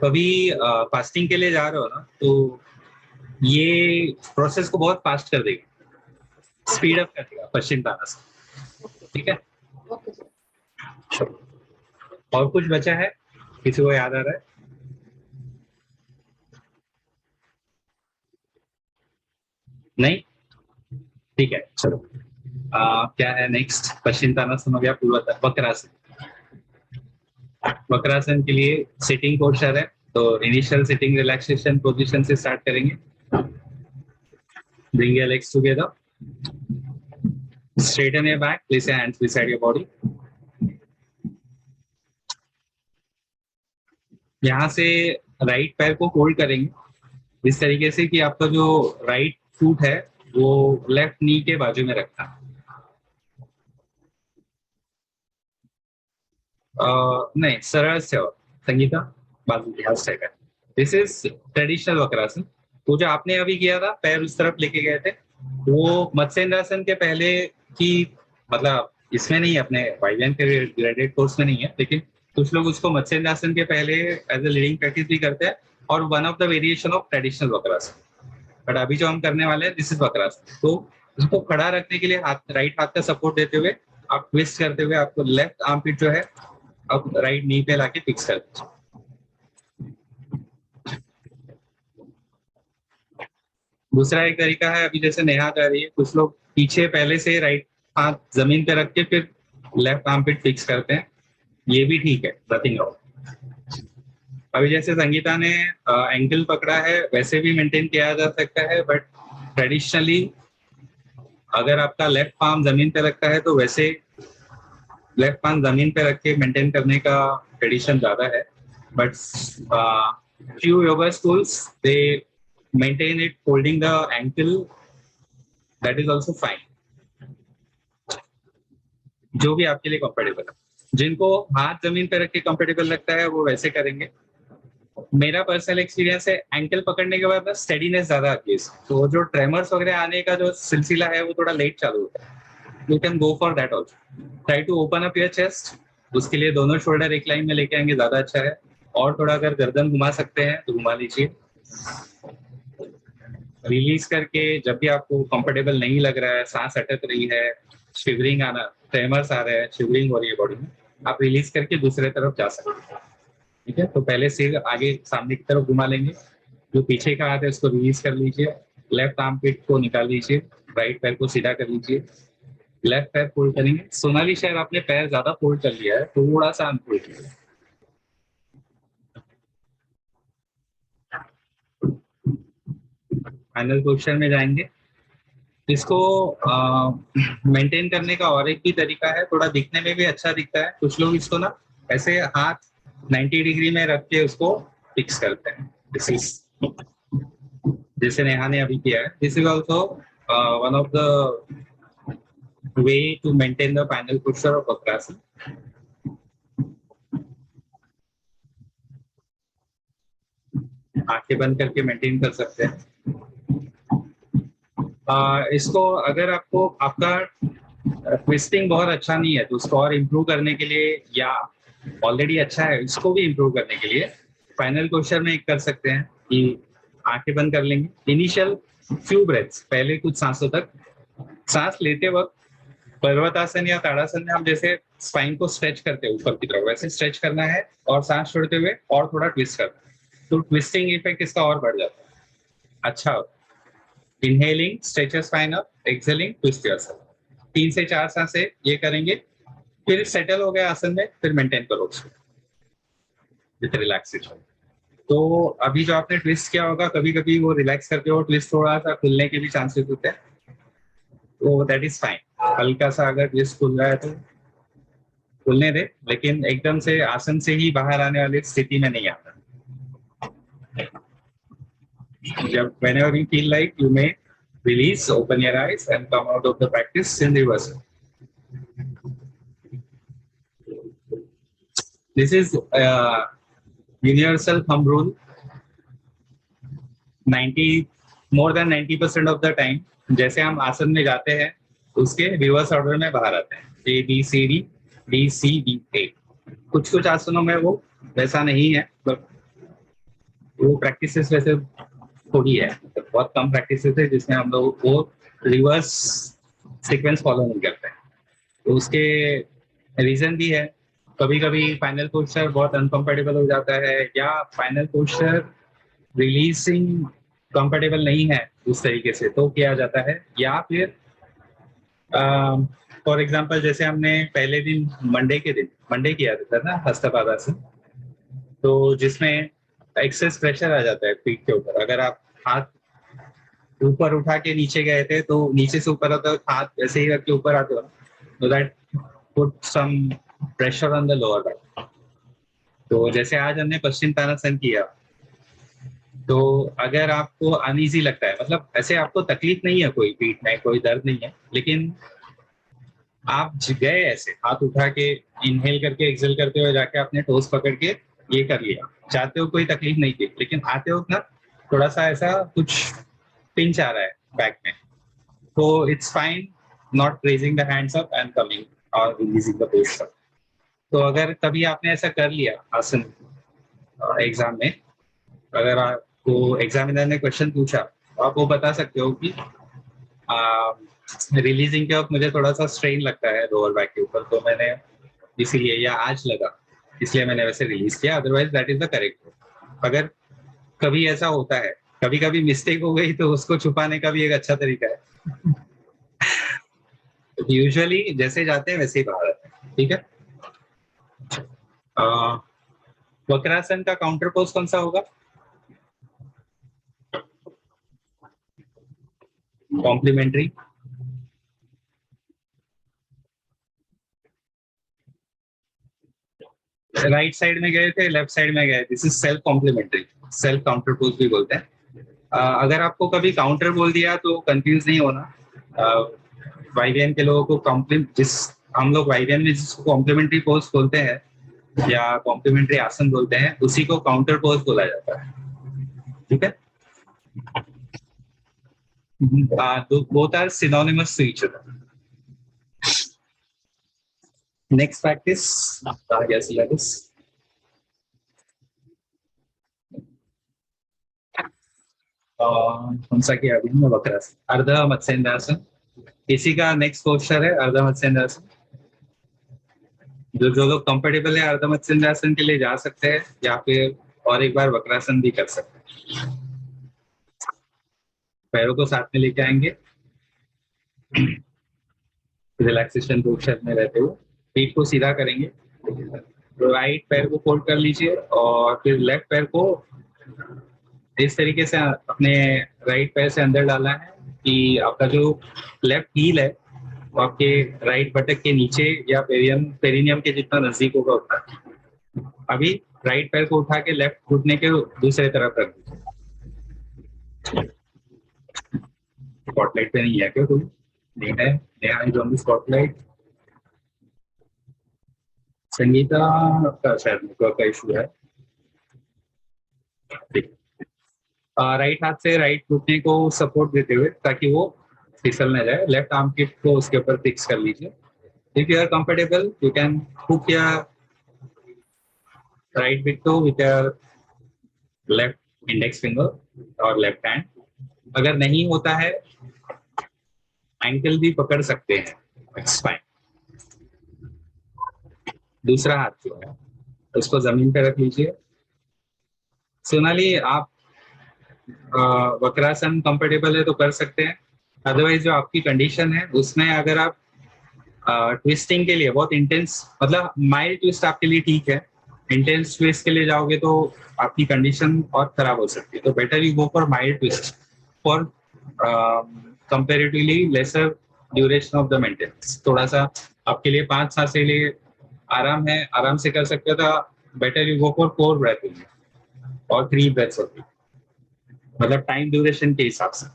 कभी फास्टिंग के लिए जा रहे हो ना, तो ये प्रोसेस को बहुत फास्ट कर देगा, स्पीड अप कर देगा पश्चिम तानासन, ठीक है। और कुछ बचा है, किसी को याद आ रहा है? नहीं, ठीक है, चलो। क्या है नेक्स्ट? पश्चिम तानासन हो गया, पूर्व वक्रासन। वक्रासन के लिए सिटिंग पोस्चर है, तो इनिशियल सिटिंग रिलैक्सेशन पोजीशन से स्टार्ट करेंगे। Bring your legs together, Straighten your back, place your hands beside your body. यहाँ से राइट पैर को होल्ड करेंगे इस तरीके से कि आपका जो राइट फुट है वो लेफ्ट नी के बाजू में रखना। नहीं, सरल से और संगीता बाजू के हाथ है। This is traditional Vakrasana. तो जो आपने अभी किया था, पैर उस तरफ लेके गए थे, वो मत्स्येंद्रासन के पहले की, मतलब इसमें नहीं, अपने वाइलियन के ग्रेडेड कोर्स में नहीं है, लेकिन कुछ लोग उसको मत्स्येंद्रासन के पहले एज ए लीडिंग प्रैक्टिस भी करते हैं और one of the variation of traditional Vakrasana. But अभी जो हम करने वाले हैं दिस इज वक्रासन। तो उसको खड़ा रखने के लिए राइट हाथ का सपोर्ट देते हुए आप ट्विस्ट करते हुए आपको लेफ्ट आर्म पिट जो है अब राइट नी पे लाके फिक्स कर दीजिए। दूसरा एक तरीका है, अभी जैसे नेहा जा रही है, कुछ लोग पीछे पहले से राइट हाथ जमीन पे रख के फिर लेफ्ट आर्म पिट फिक्स करते हैं, ये भी ठीक है, नथिंग रॉन्ग। अभी जैसे संगीता ने एंकल पकड़ा है वैसे भी मेंटेन किया जा सकता है, बट ट्रेडिशनली अगर आपका लेफ्ट पाम जमीन पे रखता है तो वैसे लेफ्ट पाम जमीन पे रख के मेंटेन करने का ट्रेडिशन ज्यादा है। But few yoga schools they maintain it holding the ankle, that is also fine, जो भी आपके लिए कंफर्टेबल है। जिनको हाथ जमीन पे रख के कंफर्टेबल लगता है वो वैसे करेंगे। मेरा पर्सनल एक्सपीरियंस है एंकल पकड़ने के बाद स्टेडीनेस ज्यादा आती है, तो जो ट्रेमर्स वगैरह आने का जो सिलसिला है वो थोड़ा लेट चालू होता है। You can go for that also. Try to open up your chest, उसके लिए दोनों शोल्डर एक लाइन में लेके आएंगे ज्यादा अच्छा है, और थोड़ा अगर गर्दन घुमा सकते हैं तो घुमा लीजिए। रिलीज करके जब भी आपको कंफर्टेबल नहीं लग रहा है, सांस अटक रही है, शिवरिंग आना, ट्रेमर्स आ रहे हैं, शिवरिंग हो रही है बॉडी में, आप रिलीज करके दूसरे तरफ जा सकते हैं। ठीक है, तो पहले सिर आगे सामने की तरफ घुमा लेंगे, जो पीछे का हाथ है उसको रिलीज कर लीजिए, लेफ्ट आर्म पिट को निकाल लीजिए, राइट पैर को सीधा कर लीजिए, लेफ्ट पैर फोल्ड करेंगे। सोनाली शायद आपने पैर ज्यादा फोल्ड कर लिया है, थोड़ा सा अनफोल्ड कीजिए। फाइनल पोजीशन में जाएंगे। इसको मेंटेन करने का और एक भी तरीका है, थोड़ा दिखने में भी अच्छा दिखता है। कुछ लोग इसको ना ऐसे हाथ 90 डिग्री में रख के उसको फिक्स करते हैं, दिस इज जैसे नेहा ने अभी किया है। This is also one of the way to maintain the final posture of vakrasana. आंखें बंद करके मेंटेन कर सकते हैं। इसको अगर आपको आपका ट्विस्टिंग बहुत अच्छा नहीं है तो उसको और इम्प्रूव करने के लिए, या ऑलरेडी अच्छा है इसको भी इम्प्रूव करने के लिए, फाइनल पोस्चर में एक कर सकते हैं कि आंखें बंद कर लेंगे। इनिशियल फ्यू ब्रेथ्स, पहले कुछ सांसों तक, सांस लेते वक्त पर्वतासन या ताड़ासन में हम जैसे स्पाइन को स्ट्रेच करते हैं ऊपर की तरफ, वैसे स्ट्रेच करना है और सांस छोड़ते हुए और थोड़ा ट्विस्ट करना है, तो ट्विस्टिंग इफेक्ट इसका और बढ़ जाता है, अच्छा होता है। Inhaling, stretch your spine up, exhaling, twist yourself. 3 से 4 सांसें ये करेंगे, फिर सेटल हो गया आसन में, फिर मेंटेन करो उसको विद रिलैक्सेशन। तो अभी जो आपने ट्विस्ट किया होगा, कभी कभी वो रिलैक्स करके वो ट्विस्ट थोड़ा सा खुलने के भी चांसेस होते हैं, तो दैट इज फाइन। हल्का सा अगर ट्विस्ट खुल रहा है तो खुलने दे, लेकिन एकदम से आसन से ही बाहर आने वाली स्थिति में नहीं आता। Whenever you feel like, you may release, open your eyes and come out of the practice in reverse. This is universal thumb rule. More than 90% of the time, जैसे हम आसन में जाते हैं उसके रिवर्स ऑर्डर में बाहर आते हैं, A B C D D C D A। कुछ आसनों में वो वैसा नहीं है, बट वो प्रैक्टिसेस वैसे थोड़ी है, बहुत कम प्रैक्टिस है जिसमें हम लोग वो रिवर्स सीक्वेंस फॉलो नहीं करते हैं। तो उसके रीजन भी है, कभी कभी फाइनल पोस्चर बहुत अनकंफर्टेबल हो जाता है, या फाइनल पोस्चर रिलीजिंग कंफर्टेबल नहीं है उस तरीके से, तो किया जाता है। या फिर फॉर एग्जांपल जैसे हमने पहले दिन मंडे किया था ना हस्तपादासन, तो जिसमें एक्सेस प्रेशर आ जाता है पीठ के ऊपर। अगर आप हाथ ऊपर उठा के नीचे गए थे तो नीचे से ऊपर आता हाथ वैसे ही करके ऊपर आते हो, तो that put some pressure on the lower back. तो जैसे आज हमने पश्चिम तानासन किया, तो अगर आपको अनईजी लगता है, मतलब ऐसे आपको तकलीफ नहीं है कोई पीठ में, कोई दर्द नहीं है, लेकिन आप गए ऐसे हाथ उठा के इनहेल करके एक्सेल करते हुए जाके अपने टोस पकड़ के ये कर लिया, चाहते हो कोई तकलीफ नहीं थी, लेकिन आते हो ना थोड़ा सा ऐसा कुछ पिंच आ रहा है बैक में, तो it's fine not raising the hands up and coming और रिलीजिंग द पोस्चर। तो अगर कभी आपने ऐसा कर लिया आसन एग्जाम में, अगर आपको एग्जामिनर ने क्वेश्चन पूछा तो आप वो बता सकते हो कि रिलीजिंग के वक्त मुझे थोड़ा सा स्ट्रेन लगता है लोअर बैक के ऊपर, तो मैंने इसीलिए, या आज लगा इसलिए मैंने वैसे रिलीज किया, otherwise that is the correct. अगर कभी ऐसा होता है, कभी कभी मिस्टेक हो गई, तो उसको छुपाने का भी एक अच्छा तरीका है। यूजुअली जैसे जाते हैं वैसे ही बाहर आते हैं, ठीक है। वक्रासन का काउंटर पोज कौन सा होगा? कॉम्प्लीमेंट्री। राइट साइड में गए थे, लेफ्ट साइड में गए, this is self complementary, self counter pose भी बोलते हैं। अगर आपको कभी काउंटर बोल दिया तो कंफ्यूज नहीं होना। वाइवियन के लोगों को हम लोग वाइवियन में जिसको कॉम्प्लीमेंट्री पोज बोलते हैं या कॉम्प्लीमेंट्री आसन बोलते हैं, उसी को काउंटर पोज बोला जाता है, ठीक है। Both are synonymous to each other. Next practice syllabus. कौन सा किया अभी मैं? वक्रासन, अर्ध मत्स्येंद्रासन। इसी का नेक्स्ट पोस्चर है अर्ध मत्स्येंद्रासन। जो लोग कंफर्टेबल है अर्ध मत्स्येंद्रासन के लिए जा सकते हैं, या फिर और एक बार वक्रासन भी कर सकते हैं। पैरों को साथ में लेके आएंगे, रिलैक्सेशन पोस्चर में रहते हुए पीठ को सीधा करेंगे। राइट पैर को फोल्ड कर लीजिए और फिर लेफ्ट पैर को इस तरीके से अपने राइट पैर से अंदर डालना है कि आपका जो लेफ्ट हील है वो आपके राइट बटक के नीचे या पेरिनियम के जितना नजदीक होगा उतना। अभी राइट पैर को उठा के लेफ्ट घुटने के दूसरे तरफ रख दीजिए। स्पॉटलाइट पे नहीं है क्या कोई? नहीं है, स्पॉटलाइट। संगीता का शायद नेटवर्क का इशू है। राइट हाथ से राइट घुटने को सपोर्ट देते हुए ताकि वो फिसल न जाए, लेफ्ट आर्म किट को उसके ऊपर फिक्स कर लीजिए। If you are comfortable you can hook your right big toe with your left index finger और लेफ्ट हैंड। अगर नहीं होता है एंकल भी पकड़ सकते हैं, इट्स फाइन। दूसरा हाथ जो है उसको जमीन पे रख लीजिए। सोनाली, आप वक्रासन कंफर्टेबल है तो कर सकते हैं, अदरवाइज जो आपकी कंडीशन है उसमें अगर आप ट्विस्टिंग के लिए बहुत इंटेंस, मतलब माइल्ड ट्विस्ट आपके लिए ठीक है, इंटेंस ट्विस्ट के लिए जाओगे तो आपकी कंडीशन और खराब हो सकती है। तो better you go for mild twist for comparatively lesser duration of the maintenance. थोड़ा सा आपके लिए 5 सांस के लिए आराम है, आराम से कर सकते हो, तो better you go for 4 breath और 3 ब्रेथ्स होती, मतलब टाइम ड्यूरेशन के हिसाब से।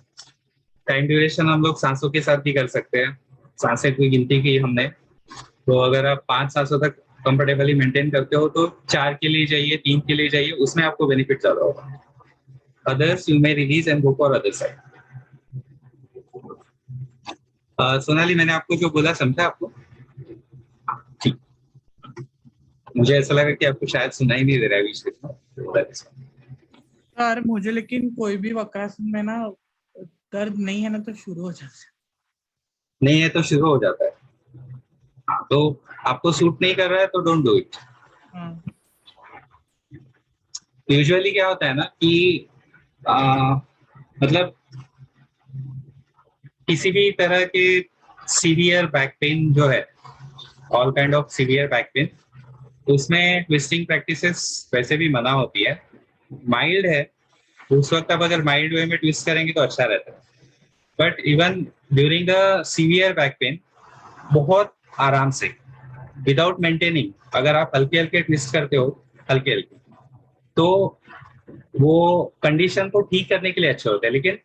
टाइम ड्यूरेशन हम लोग सांसों के साथ भी कर सकते हैं, सांसें की गिनती की हमने, तो अगर आप 5 सांसों तक कंफर्टेबली मेंटेन करते हो तो 4 के लिए जाइए, 3 के लिए जाइए, उसमें आपको बेनिफिट ज्यादा होगा। Others you may release and go for other side. Sonali, मैंने आपको जो बोला समझा आपको? ठीक, मुझे ऐसा लगा कि आपको शायद सुनाई नहीं दे रहा है बीच में। सर मुझे लेकिन कोई भी वक्रासन में ना दर्द नहीं है ना तो शुरू हो जाता है। नहीं है तो शुरू हो जाता है। हाँ, तो आपको सूट नहीं कर रहा है तो डोंट डू इट। यूजुअली क्या होता है ना कि मतलब किसी भी तरह के सीवियर बैक पेन जो है, all kind of severe back pain, उसमें ट्विस्टिंग प्रैक्टिसेस वैसे भी मना होती है। माइल्ड है उस वक्त आप अगर माइल्ड वे में ट्विस्ट करेंगे तो अच्छा रहता है, but even during the severe back pain बहुत आराम से विदाउट मेंटेनिंग, अगर आप हल्के हल्के ट्विस्ट करते हो हल्के हल्के, तो वो कंडीशन को ठीक करने के लिए अच्छे होते हैं। लेकिन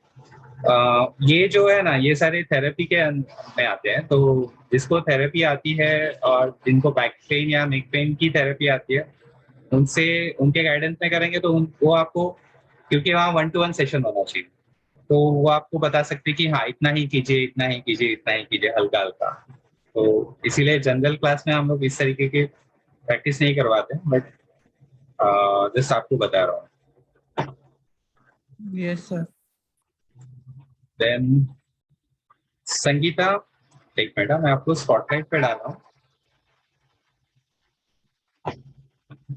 ये जो है ना, ये सारे थेरेपी के में आते हैं। तो जिसको थेरेपी आती है और जिनको बैक पेन या नेक पेन की थेरेपी आती है, उनसे उनके गाइडेंस में करेंगे तो वो आपको, क्योंकि वहाँ 1-to-1 सेशन होना चाहिए, तो वो आपको बता सकते हैं कि हाँ इतना ही कीजिए, इतना ही कीजिए, इतना ही कीजिए, हल्का हल्का। तो इसीलिए जनरल क्लास में हम लोग इस तरीके की प्रैक्टिस नहीं करवाते, बट जस्ट आपको बता रहा हूँ। Yes sir. देन संगीता, एक मिनट, मैं आपको स्पॉटलाइट पे डाल रहा हूँ।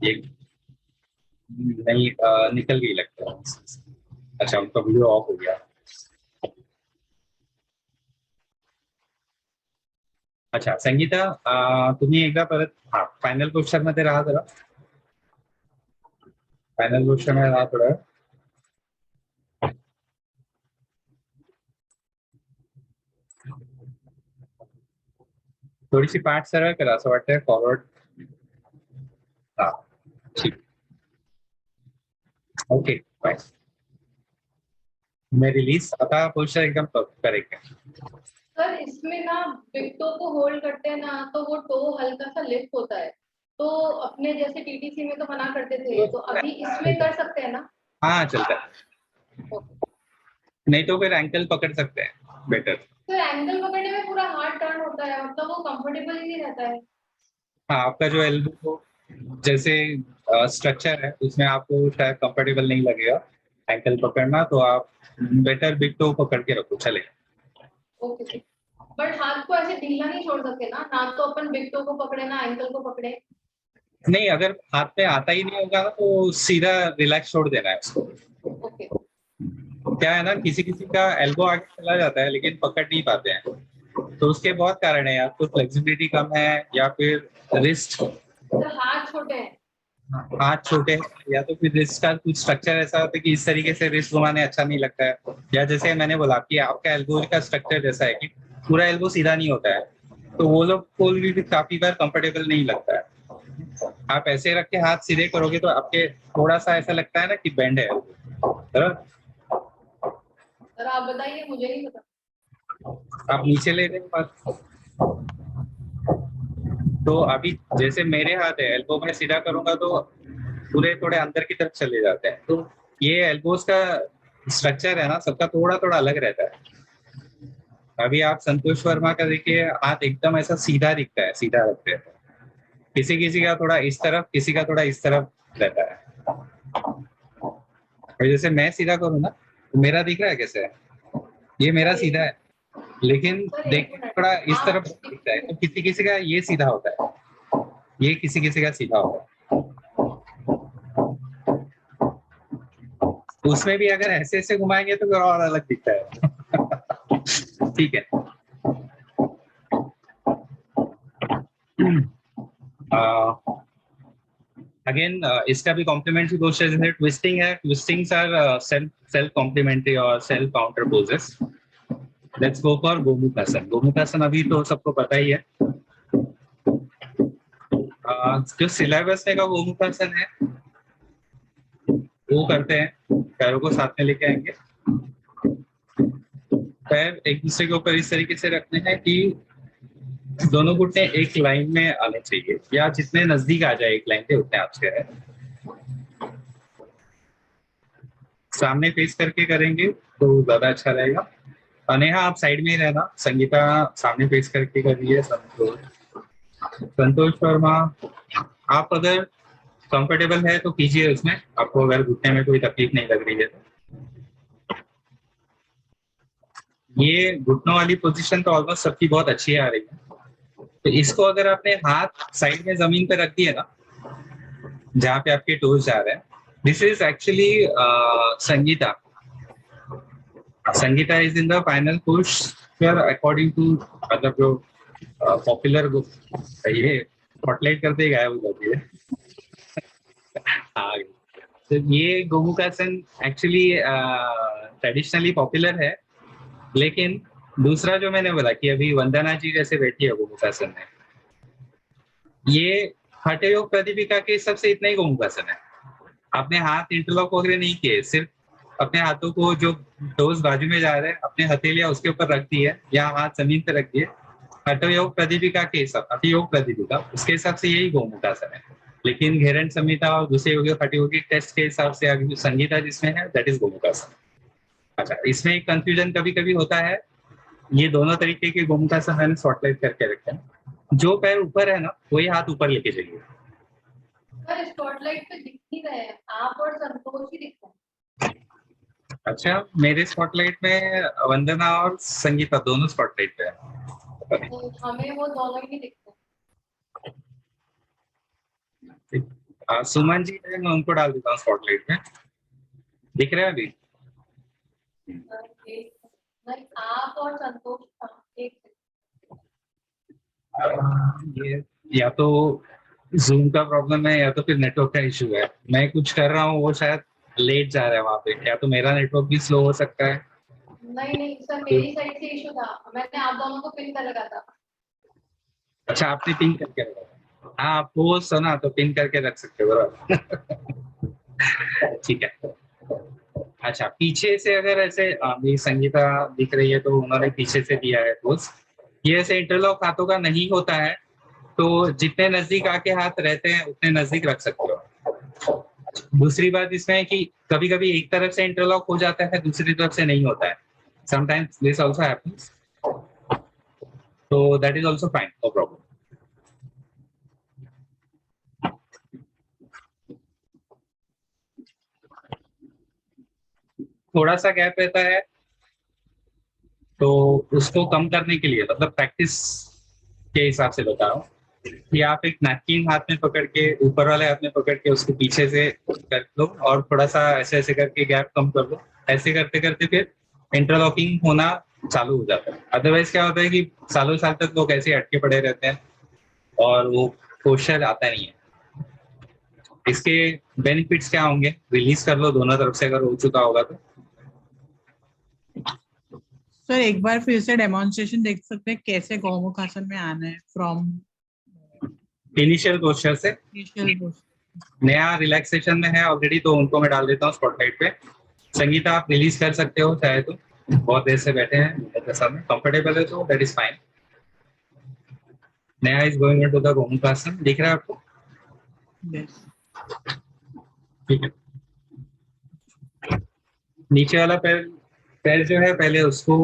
ये नहीं निकल गई लगता है। अच्छा, उनका वीडियो ऑफ हो गया। अच्छा संगीता, तुम्ही एकदा परत फायनल क्वेश्चन मध्ये राहा जरा, फायनल क्वेश्चन मध्ये राहा थोडं। थोडीशी पाठ सरळ करा, असं वाटतंय फॉरवर्ड। हा ठीक, ओके बाय। मैं रिलीज, आता क्वेश्चन एकदम करेक्ट है। सर इसमें ना बिग टो को होल्ड करते हैं ना, तो वो टो हल्का सा लिफ्ट होता है, तो अपने जैसे टीटीसी में तो मना करते थे, तो अभी इसमें कर सकते हैं ना? हाँ चलता है, नहीं तो फिर एंकल पकड़ सकते हैं बेटर। तो एंगल पकड़ने में पूरा हाथ टर्न होता है, मतलब वो कंफर्टेबल ही नहीं रहता है। हाँ, आपका जो एल्बो जैसे स्ट्रक्चर है उसमें आपको शायद कंफर्टेबल नहीं लगेगा एंकल पकड़ना, तो आप बेटर बिग टो पकड़ के रखो, चलेगा। ओके, बट हाथ को ऐसे ढीला नहीं छोड़ सकते ना, ना तो अपन बिग टो को पकड़े ना एंकल को पकड़े। नहीं, अगर हाथ पे आता ही नहीं होगा तो सीधा रिलैक्स छोड़ देना है उसको। ओके, क्या है ना, किसी किसी का एल्बो आगे चला जाता है लेकिन पकड़ नहीं पाते हैं, तो उसके बहुत कारण है, या तो फ्लेक्सिबिलिटी कम है, या फिर रिस्ट, तो हाथ छोटे हैं। हाथ छोटे हैं, या तो फिर रिस्ट का कुछ स्ट्रक्चर ऐसा होता है कि इस तरीके से रिस्ट घुमाने अच्छा नहीं लगता है, या जैसे मैंने बोला कि आपका एल्बो का स्ट्रक्चर जैसा है कि पूरा एल्बो सीधा नहीं होता है, तो वो लोग को भी काफी बार कंफर्टेबल नहीं लगता है। आप ऐसे रख के हाथ सीधे करोगे तो आपके थोड़ा सा ऐसा लगता है ना कि बेंड है बराबर। सर आप बताइए, मुझे नहीं पता। आप नीचे ले रहे हो, तो अभी जैसे मेरे हाथ है, एल्बो में सीधा करूंगा तो पूरे थोड़े अंदर की तरफ चले जाते हैं, तो ये एल्बोस का स्ट्रक्चर है ना, सबका थोड़ा थोड़ा अलग रहता है। अभी आप संतोष वर्मा का देखिए, हाथ एकदम ऐसा सीधा दिखता है, सीधा रखते हैं, किसी किसी का थोड़ा इस तरफ, किसी का थोड़ा इस तरफ रहता है। और जैसे मैं सीधा करूँ ना, तो मेरा दिख रहा है कैसे है, ये मेरा सीधा है, लेकिन सर एक देखिए मिनट, थोड़ा इस तरफ आप दिखता है, तो किसी किसी का ये सीधा होता है, ये किसी किसी का सीधा होता है। उसमें भी अगर ऐसे ऐसे घुमाएंगे तो फिर और अलग दिखता है। ठीक है, अगेन इसका भी कॉम्प्लीमेंट्री पोस्चर जैसे ट्विस्टिंग है, ट्विस्टिंग्स आर सेल्फ कॉम्प्लीमेंट्री और self counter poses. Let's go for gomukhasana. गोमुखासन अभी तो सबको पता ही है, जो सिलेबस में का गोमुखासन है वो करते हैं, पैरों को साथ में लेके आएंगे, पैर एक दूसरे के ऊपर इस तरीके से रखने हैं कि दोनों घुटने एक लाइन में आने चाहिए, या जितने नजदीक आ जाए एक लाइन के उतने आपसे है। सामने फेस करके करेंगे तो ज्यादा अच्छा रहेगा। नेहा आप साइड में ही रहना, संगीता सामने फेस करके कर रही है, संतोष वर्मा आप अगर कंफर्टेबल है तो कीजिए उसमें, आपको अगर घुटने में कोई तकलीफ नहीं लग रही है तो। ये घुटनों वाली पोजीशन तो ऑलमोस्ट सबकी बहुत अच्छी आ रही है, तो इसको अगर आपने हाथ साइड में जमीन पे रख दिए ना, जहाँ पे आपके टोज जा रहे हैं, this is actually Sangeeta, Sangeeta is in the final push according to, मतलब जो पॉपुलर ये स्पॉटलाइट करते गायब हो जाती है। हाँ, तो ये गोमुखासन एक्चुअली ट्रेडिशनली पॉपुलर है, लेकिन दूसरा जो मैंने बोला कि अभी वंदना जी जैसे बैठी है गोमुखासन में, ये हठयोग योग प्रदीपिका के हिसाब से इतना ही गोमुखासन है। आपने हाथ इंटरलॉक वगैरह नहीं किए, सिर्फ अपने हाथों को जो टोस बाजू में जा रहे हैं अपने हथेलियां उसके ऊपर रख दी है या हाथ जमीन पे रख दिए। हठयोग प्रदीपिका के हिसाब, हठयोग प्रदीपिका उसके हिसाब से यही गोमुखासन है। लेकिन घेरन संहिता और दूसरे योगिक हठयोगिक टेस्ट के हिसाब से अभी संगीता जिसमें है दैट इज गोमुखासन। अच्छा, इसमें एक कंफ्यूजन कभी कभी होता है, ये दोनों तरीके के गोमुखासन मैंने स्पॉटलाइट करके रखे हैं। जो पैर ऊपर है ना वही हाथ ऊपर लेके जाइए। सर स्पॉटलाइट पे दिख नहीं रहे हैं, आप और संतोष ही दिख रहे हैं। अच्छा, मेरे स्पॉटलाइट में वंदना और संगीता दोनों स्पॉटलाइट पे है। तो हमें वो दोनों ही दिखते सुमन जी है, मैं उनको डाल देता हूँ स्पॉटलाइट में। दिख रहा है अभी? हैं। नहीं, आप और संतोष था एक। ये या तो जूम का प्रॉब्लम है या तो फिर नेटवर्क का इशू है। मैं कुछ कर रहा हूँ वो शायद लेट जा रहा है वहां पे, या तो मेरा नेटवर्क भी स्लो हो सकता है। नहीं नहीं सर, मेरी साइड से इशू था, मैंने आप दोनों को पिन कर लगा था। अच्छा, आपने पिन करके रखा? हाँ, आपको सुना तो पिन करके रख सकते हो बराबर। ठीक है। अच्छा, पीछे से अगर ऐसे अभी संगीता दिख रही है तो उन्होंने पीछे से दिया है पोज। ये ऐसे इंटरलॉक हाथों का नहीं होता है, तो जितने नजदीक आके हाथ रहते हैं उतने नजदीक रख सकते हो। दूसरी बात इसमें है कि कभी कभी एक तरफ से इंटरलॉक हो जाता है, दूसरी तरफ से नहीं होता है। समटाइम्स दिस आल्सो हैपेंस, तो that is also fine, no problem. थोड़ा सा गैप रहता है तो उसको कम करने के लिए, मतलब प्रैक्टिस के हिसाब से बता रहा हूँ कि आप एक नैपकिन हाथ में पकड़ के, ऊपर वाले हाथ में पकड़ के उसको पीछे से कर लो और थोड़ा सा ऐसे ऐसे करके गैप कम कर लो। ऐसे करते करते फिर इंटरलॉकिंग होना चालू हो जाता है। अदरवाइज क्या होता है कि सालों साल तक लोग ऐसे अटके पड़े रहते हैं और वो पोस्चर आता नहीं है। इसके बेनिफिट्स क्या होंगे, रिलीज कर लो दोनों तरफ से अगर हो चुका होगा तो। सर एक बार फिर से डेमोन्स्ट्रेशन देख सकते हैं कैसे गौमुखासन में आना है फ्रॉम इनिशियल पोस्चर से। Initial post. नया रिलैक्सेशन में है ऑलरेडी तो उनको मैं डाल देता हूँ स्पॉटलाइट पे। संगीता आप रिलीज कर सकते हो चाहे तो, बहुत देर से बैठे हैं जैसा में कंफर्टेबल है तो दैट इज फाइन। नया is going into the Gomukhasana, दिख रहा है आपको? यस। ठीक है। नीचे वाला पैर, पैर जो है पहले उसको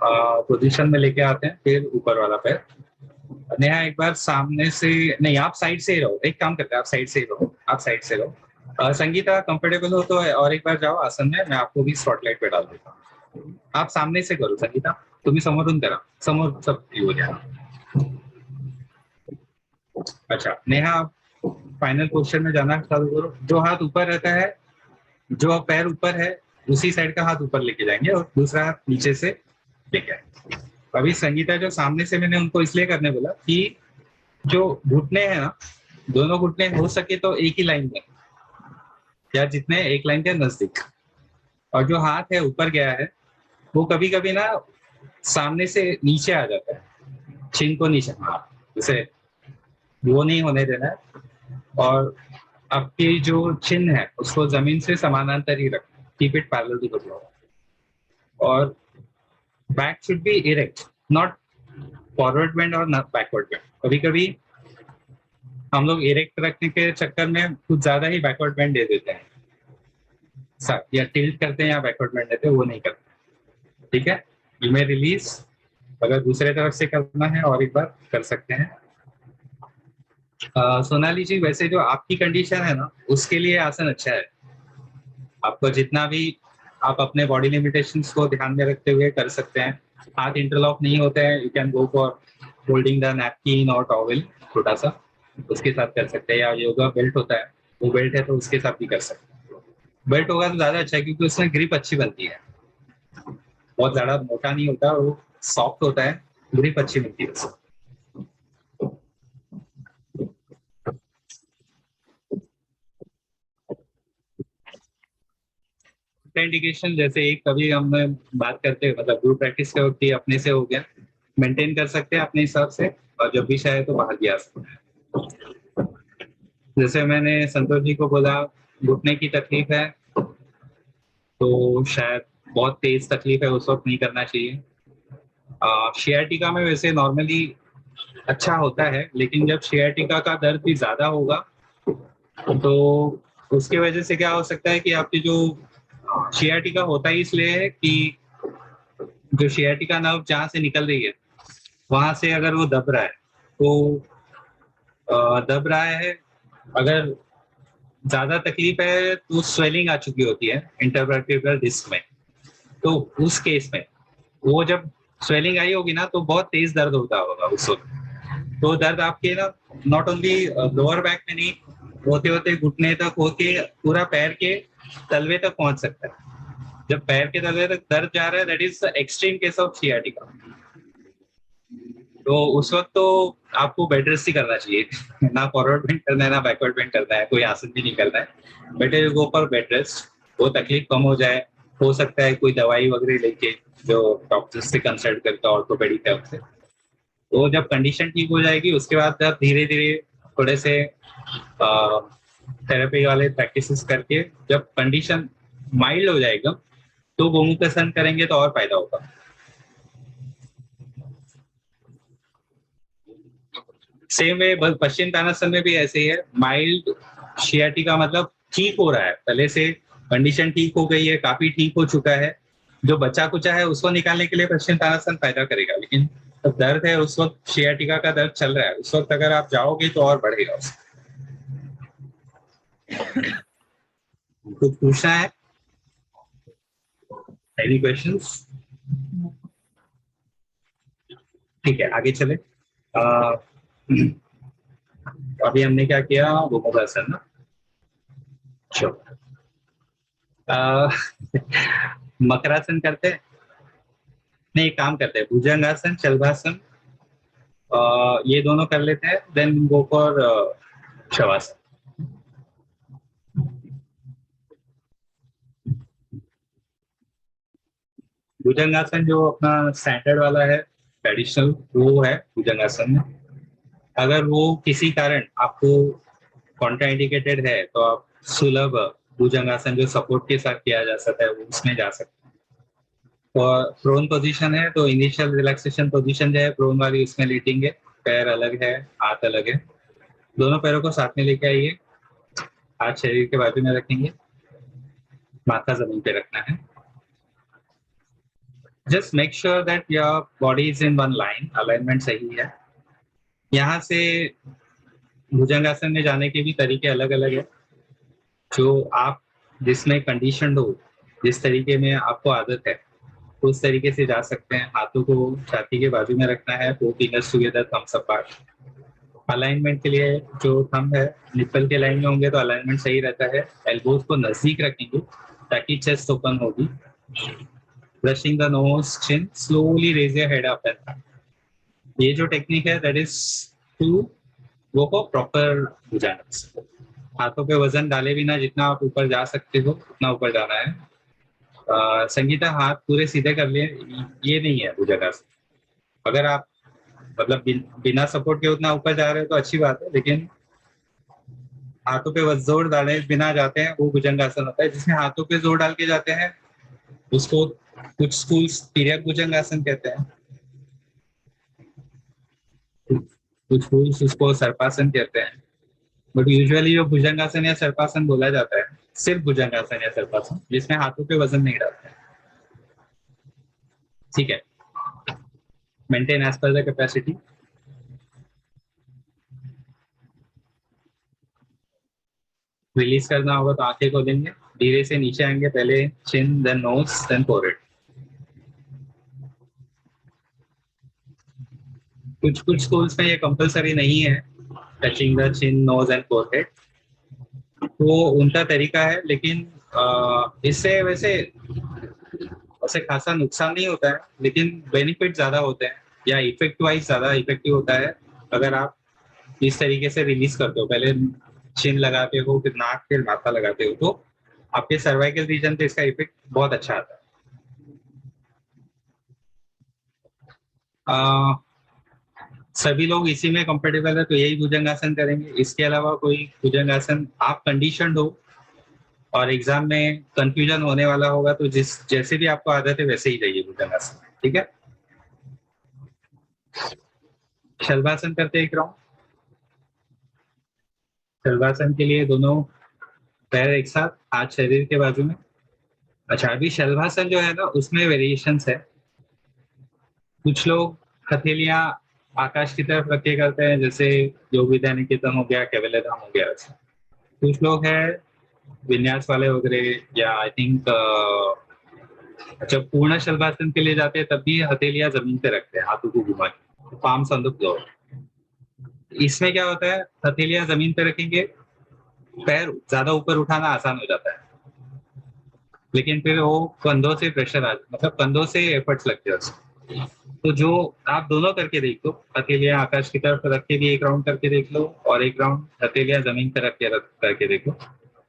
पोजीशन में लेके आते हैं, फिर ऊपर वाला पैर। नेहा एक बार सामने से नहीं, आप साइड से ही रहो, एक काम करते हैं आप साइड से ही रहो, आप साइड से रहो। संगीता कंफर्टेबल हो तो और एक बार जाओ आसन में, मैं आपको भी स्पॉटलाइट पे डाल देता हूँ। आप सामने से करो संगीता, तुम्ही समोरून करा, समोर सब हो जाएगा। अच्छा नेहा, आप फाइनल पोस्चर में जाना चालू करो। जो हाथ ऊपर रहता है, जो पैर ऊपर है उसी साइड का हाथ ऊपर लेके जाएंगे और दूसरा हाथ नीचे से लेके आएंगे। अभी संगीता जो सामने से, मैंने उनको इसलिए करने बोला कि जो घुटने हैं ना, दोनों घुटने हो सके तो एक ही लाइन में या जितने एक लाइन के नजदीक, और जो हाथ है ऊपर गया है वो कभी कभी ना सामने से नीचे आ जाता है, चिन को नीचे, हाँ जैसे वो नहीं होने देना है। और आपकी जो चिन है उसको जमीन से समानांतर ही रखना, keep it parallel to the floor. और back should be erect, not forward bend और नॉट बैकवर्ड बेंड। कभी कभी हम लोग इरेक्ट रखने के चक्कर में कुछ ज्यादा ही बैकवर्ड बेंड दे देते हैं, या टिल्ट करते हैं या बैकवर्ड बेंड देते हैं, वो नहीं करते। ठीक है, यू मे रिलीज। अगर दूसरे तरफ से करना है और एक बार कर सकते हैं। सोनाली जी, वैसे जो आपकी कंडीशन है ना उसके लिए आसन अच्छा है। आपको जितना भी आप अपने बॉडी लिमिटेशंस को ध्यान में रखते हुए कर सकते हैं। हाथ इंटरलॉक नहीं होते हैं, you can go for holding the napkin और टॉवेल छोटा सा, उसके साथ कर सकते हैं। या योगा बेल्ट होता है, वो बेल्ट है तो उसके साथ भी कर सकते हैं। बेल्ट होगा तो ज्यादा अच्छा है क्योंकि उसमें ग्रिप अच्छी बनती है, बहुत ज्यादा मोटा नहीं होता, वो सॉफ्ट होता है, ग्रिप अच्छी बनती है उससे। कॉन्ट्राइंडिकेशन जैसे एक कभी हमने बात करते मतलब ग्रुप प्रैक्टिस के वक्त ही अपने से हो गया, मेंटेन कर सकते हैं अपने हिसाब से, और जब भी चाहे तो बाहर भी आ सकते हैं। जैसे मैंने संतोष जी को बोला घुटने की तकलीफ है, तो शायद बहुत तेज तकलीफ है, उस वक्त नहीं करना चाहिए। शियाटिका में वैसे नॉर्मली अच्छा होता है, लेकिन जब शियाटिका का दर्द भी ज्यादा होगा तो उसके वजह से क्या हो सकता है कि आपकी जो शियाटिका होता ही इसलिए है कि जो शियाटिका नर्व जहाँ से निकल रही है वहां से अगर वो दब रहा है तो दब रहा है, अगर ज्यादा तकलीफ है तो स्वेलिंग आ चुकी होती है इंटरवर्टिब्रल डिस्क में, तो उस केस में वो जब स्वेलिंग आई होगी ना तो बहुत तेज दर्द होता होगा उस वक्त। तो दर्द आपके ना नॉट ओनली लोअर बैक में नहीं, होते होते घुटने तक होके पूरा पैर के तलवे तक पहुंच सकता है। जब पैर के तलवे तक दर्द जा रहा है that is extreme case of sciatica. तो उस वक्त तो आपको बेड रेस्ट ही करना चाहिए ना फॉरवर्ड बेंड करना है ना बैकवर्ड बेंड करना है, कोई आसन भी नहीं करना है, better go for bed rest. वो तकलीफ कम हो जाए, हो सकता है कोई दवाई वगैरह लेके जो डॉक्टर से कंसल्ट करता है ऑर्थोपेडिक तरफ से, तो जब कंडीशन ठीक हो जाएगी उसके बाद आप धीरे धीरे थोड़े से थेरेपी वाले प्रैक्टिसेस करके जब कंडीशन माइल्ड हो जाएगा तो गोमुखासन करेंगे तो और फायदा होगा। सेम वे पश्चिम तानासन में भी ऐसे ही है, माइल्ड शियाटिका मतलब ठीक हो रहा है, पहले से कंडीशन ठीक हो गई है, काफी ठीक हो चुका है, जो बचा कुचा है उसको निकालने के लिए पश्चिम तानासन फायदा करेगा। लेकिन जब दर्द है उस वक्त शियाटिका का दर्द चल रहा है, उस वक्त अगर आप जाओगे तो और बढ़ेगा उससे। कुछ पूछना है? Any questions? ठीक है आगे चले। अभी हमने क्या किया, गोमुखासन ना। चलो मकरासन करते हैं? नहीं, काम करते हैं भुजंगासन, शलभासन, ये दोनों कर लेते हैं, देन गो फॉर शवासन। भुजंगासन जो अपना स्टैंडर्ड वाला है, ट्रेडिशनल, वो है भुजंगासन में। अगर वो किसी कारण आपको कॉन्ट्राइंडिकेटेड है तो आप सुलभ भुजंगासन जो सपोर्ट के साथ किया जा सकता है वो उसमें जा सकते हैं। और प्रोन पोजीशन है तो इनिशियल रिलैक्सेशन पोजीशन जो है प्रोन वाली, उसमें लेटेंगे, पैर अलग है, हाथ अलग है, दोनों पैरों को साथ में लेके आइए, हाथ शरीर के बाजू में रखेंगे, माथा जमीन पे रखना है। Just make sure that your body is in one line, alignment सही है। यहाँ से भुजंगासन में जाने के भी तरीके अलग अलग है, जो आप जिसमें कंडीशन हो, जिस तरीके में आपको आदत है उस तरीके से जा सकते हैं। हाथों को छाती के बाजू में रखना है, 4 fingers together, thumbs apart. Alignment के लिए जो थंब है निप्पल के लाइन में होंगे तो अलाइनमेंट सही रहता है। एल्बोज को नजदीक रखेंगे ताकि चेस्ट ओपन होगी। Brushing the nose, chin, slowly raise your head up and down. ये जो टेक्निक है that is to go for proper Bhujangasana. हाथों पे वजन डाले बिना जितना आप ऊपर जा सकते हो उतना ऊपर जाना है। संगीता हाथ पूरे सीधे कर लिए, ये नहीं है भुजंगासन। अगर आप मतलब बिना सपोर्ट के उतना ऊपर जा रहे हो तो अच्छी बात है, लेकिन हाथों पे जोर डाले बिना जाते हैं वो भुजंगासन होता है। जिसमें हाथों पे जोर डाल के जाते हैं उसको कुछ स्कूल्स तिर्यक भुजंगासन कहते हैं, कुछ स्कूल्स उसको सर्पासन कहते हैं। बट यूजुअली जो भुजंगासन या सर्पासन बोला जाता है सिर्फ भुजंगासन या सर्पासन, जिसमें हाथों पे वजन नहीं डालते हैं। ठीक है, maintain as per the capacity. Release करना होगा तो आंखें खोलेंगे, धीरे से नीचे आएंगे, पहले chin, then nose, then forehead. कुछ कुछ स्कूल्स में ये कंपलसरी नहीं है, touching the chin, nose and forehead, वो उनका तरीका है। लेकिन इससे वैसे खासा नुकसान नहीं होता है, लेकिन बेनिफिट ज्यादा होते हैं, या इफेक्ट वाइज ज्यादा इफेक्टिव होता है अगर आप इस तरीके से रिलीज करते हो। पहले चिन लगाते हो, फिर नाक, फिर माथा लगाते हो, तो आपके सर्वाइकल रीजन पे इसका इफेक्ट बहुत अच्छा आता है। सभी लोग इसी में कंफर्टेबल है तो यही भुजंगासन करेंगे। इसके अलावा कोई भुजंगासन आप कंडीशन हो और एग्जाम में कंफ्यूजन होने वाला होगा तो जिस जैसे भी आपको आदत है वैसे ही जाइए भुजंगासन, ठीक है। शलभासन करते हैं एक राउंड। शलभासन के लिए दोनों पैर एक साथ, हाथ शरीर के बाजू में। अच्छा, अभी शलभासन जो है ना उसमें वेरिएशंस है। कुछ लोग हथेलियां आकाश की तरफ रख के करते हैं, जैसे योग विद्या निकेतन हो गया, केवलधाम हो गया। कुछ लोग हैं विन्यास वाले वगैरह, या आई थिंक जब पूर्ण शलभासन के लिए जाते हैं तब भी हथेलियां जमीन पे रखते हैं, हाथों को घुमा के, पाम्स ऑन द फ्लोर। इसमें क्या होता है, हथेलियां जमीन पे रखेंगे, पैर ज्यादा ऊपर उठाना आसान हो जाता है, लेकिन फिर वो कंधों से प्रेशर आ, मतलब कंधों से एफर्ट्स लगते हैं उसमें। तो जो आप दोनों करके देख लो, हथेलियां आकाश की तरफ रख के भी एक राउंड करके देख लो, और एक राउंड हथेलियां जमीन पे रख के करके देख लो।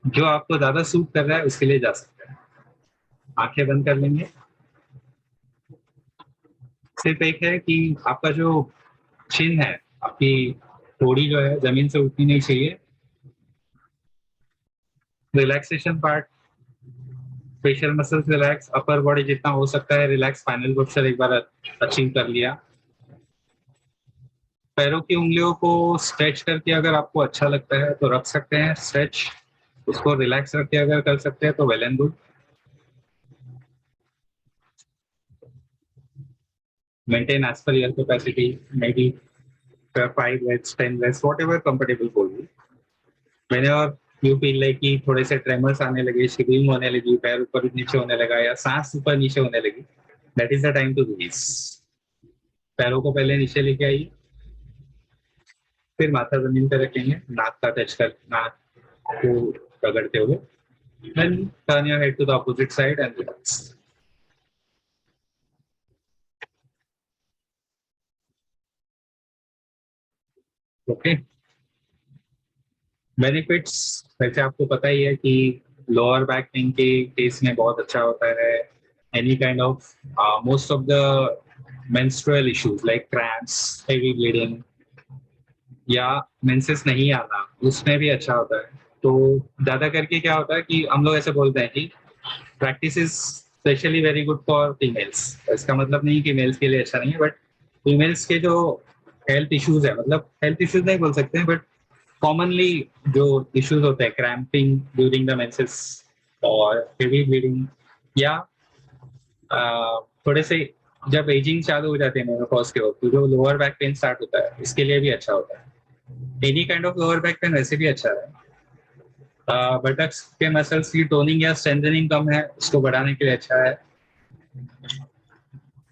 जो आपको ज्यादा सूट कर रहा है उसके लिए जा सकते हैं। आंखें बंद कर लेंगे। सिर्फ एक है कि आपका जो चिन है, आपकी थोड़ी जो है जमीन से उठनी नहीं चाहिए। Relaxation part, facial muscles relax, upper body जितना हो सकता है रिलैक्स, फाइनल पोस्चर एक बार अचीव कर लिया। पैरों की उंगलियों को स्ट्रेच करके अगर आपको अच्छा लगता है तो रख सकते हैं स्ट्रेच, उसको रिलैक्स रख के अगर कर सकते हैं तो well and good. Maintain as per your capacity, maybe 5 reps, 10 reps, whatever comfortable for you. मैंने और यू फील लाइक कि थोड़े से ट्रेमर्स आने लगे, शिवरिंग होने लगी, पैर ऊपर नीचे होने लगा या सांस ऊपर नीचे होने लगी, that is the time to release. पैरों को पहले नीचे लेके आइए, फिर माथा जमीन पे रखेंगे, नाक का टच कर, नाक को रगड़ते हुए, then turn your head to the opposite side and relax. Okay. Benefits वैसे आपको पता ही है कि लोअर बैक पेन के केस में बहुत अच्छा होता है। Any kind of most of the menstrual issues like cramps, heavy bleeding या मेंसेस नहीं आना, उसमें भी अच्छा होता है। तो ज्यादा करके क्या होता है कि हम लोग ऐसे बोलते हैं कि practice is specially very good for females. इसका मतलब नहीं कि मेल्स के लिए अच्छा नहीं है, बट फीमेल्स के जो हेल्थ इश्यूज है, मतलब हेल्थ इश्यूज नहीं बोल सकते हैं, बट कॉमनली जो इश्यूज होते हैं, क्रैम्पिंग ड्यूरिंग द मेंसेस और हेवी ब्लीडिंग, या थोड़े से जब एजिंग चालू हो जाती है मेनोपॉज के वक्त, तो जो लोअर बैक पेन स्टार्ट होता है, इसके लिए भी अच्छा होता है। Any kind of lower back pain वैसे भी अच्छा है। बटक्स के मसल्स की टोनिंग या स्ट्रेंथनिंग कम है, उसको बढ़ाने के लिए अच्छा है।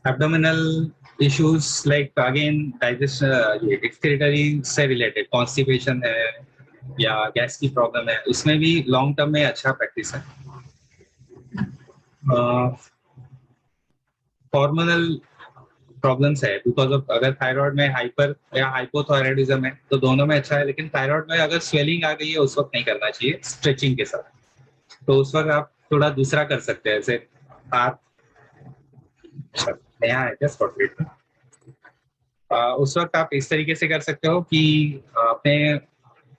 Abdominal issues like again digestion, ये एक्सक्रीटरी से रिलेटेड कॉन्स्टिपेशन है या गैस की प्रॉब्लम है, उसमें भी लॉन्ग टर्म में अच्छा प्रैक्टिस है। हॉर्मोनल प्रॉब्लम्स है बिकॉज ऑफ, अगर थायराइड में हाइपर या हाइपोथायराइडिज्म है तो दोनों में अच्छा है, लेकिन थायराइड में अगर स्वेलिंग आ गई है उस वक्त नहीं करना चाहिए स्ट्रेचिंग के साथ। तो उस वक्त आप थोड़ा दूसरा कर सकते हैं, जैसे हाथ नया है क्या स्पॉटलाइट में, उस वक्त आप इस तरीके से कर सकते हो कि अपने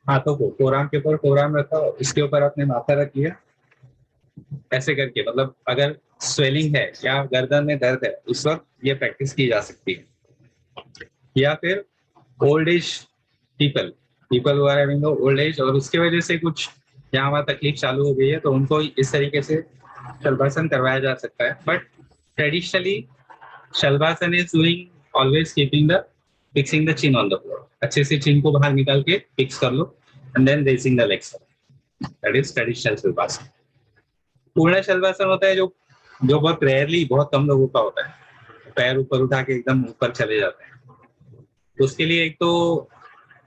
हाथों को फोरआर्म के ऊपर फोरआर्म रखा, इसके ऊपर अपने माथा रख लिया, ऐसे करके, मतलब अगर स्वेलिंग है या गर्दन में दर्द है उस वक्त ये प्रैक्टिस की जा सकती है। या फिर ओल्ड एज पीपल पीपल हुआ है ओल्ड एज और उसकी वजह से कुछ यहाँ वहाँ तकलीफ चालू हो गई है, तो उनको इस तरीके से शलभासन करवाया जा सकता है। But traditionally Shalabhasana is doing always keeping the fixing the chin on the floor. अच्छे से चिन को बाहर निकाल के फिक्स कर लो and then raising the legs, that is traditional Shalabhasana. पूर्ण शलभासन होता है जो जो बहुत रेयरली, बहुत कम लोगों का होता है, पैर ऊपर उठा के एकदम ऊपर चले जाते हैं। तो उसके लिए एक तो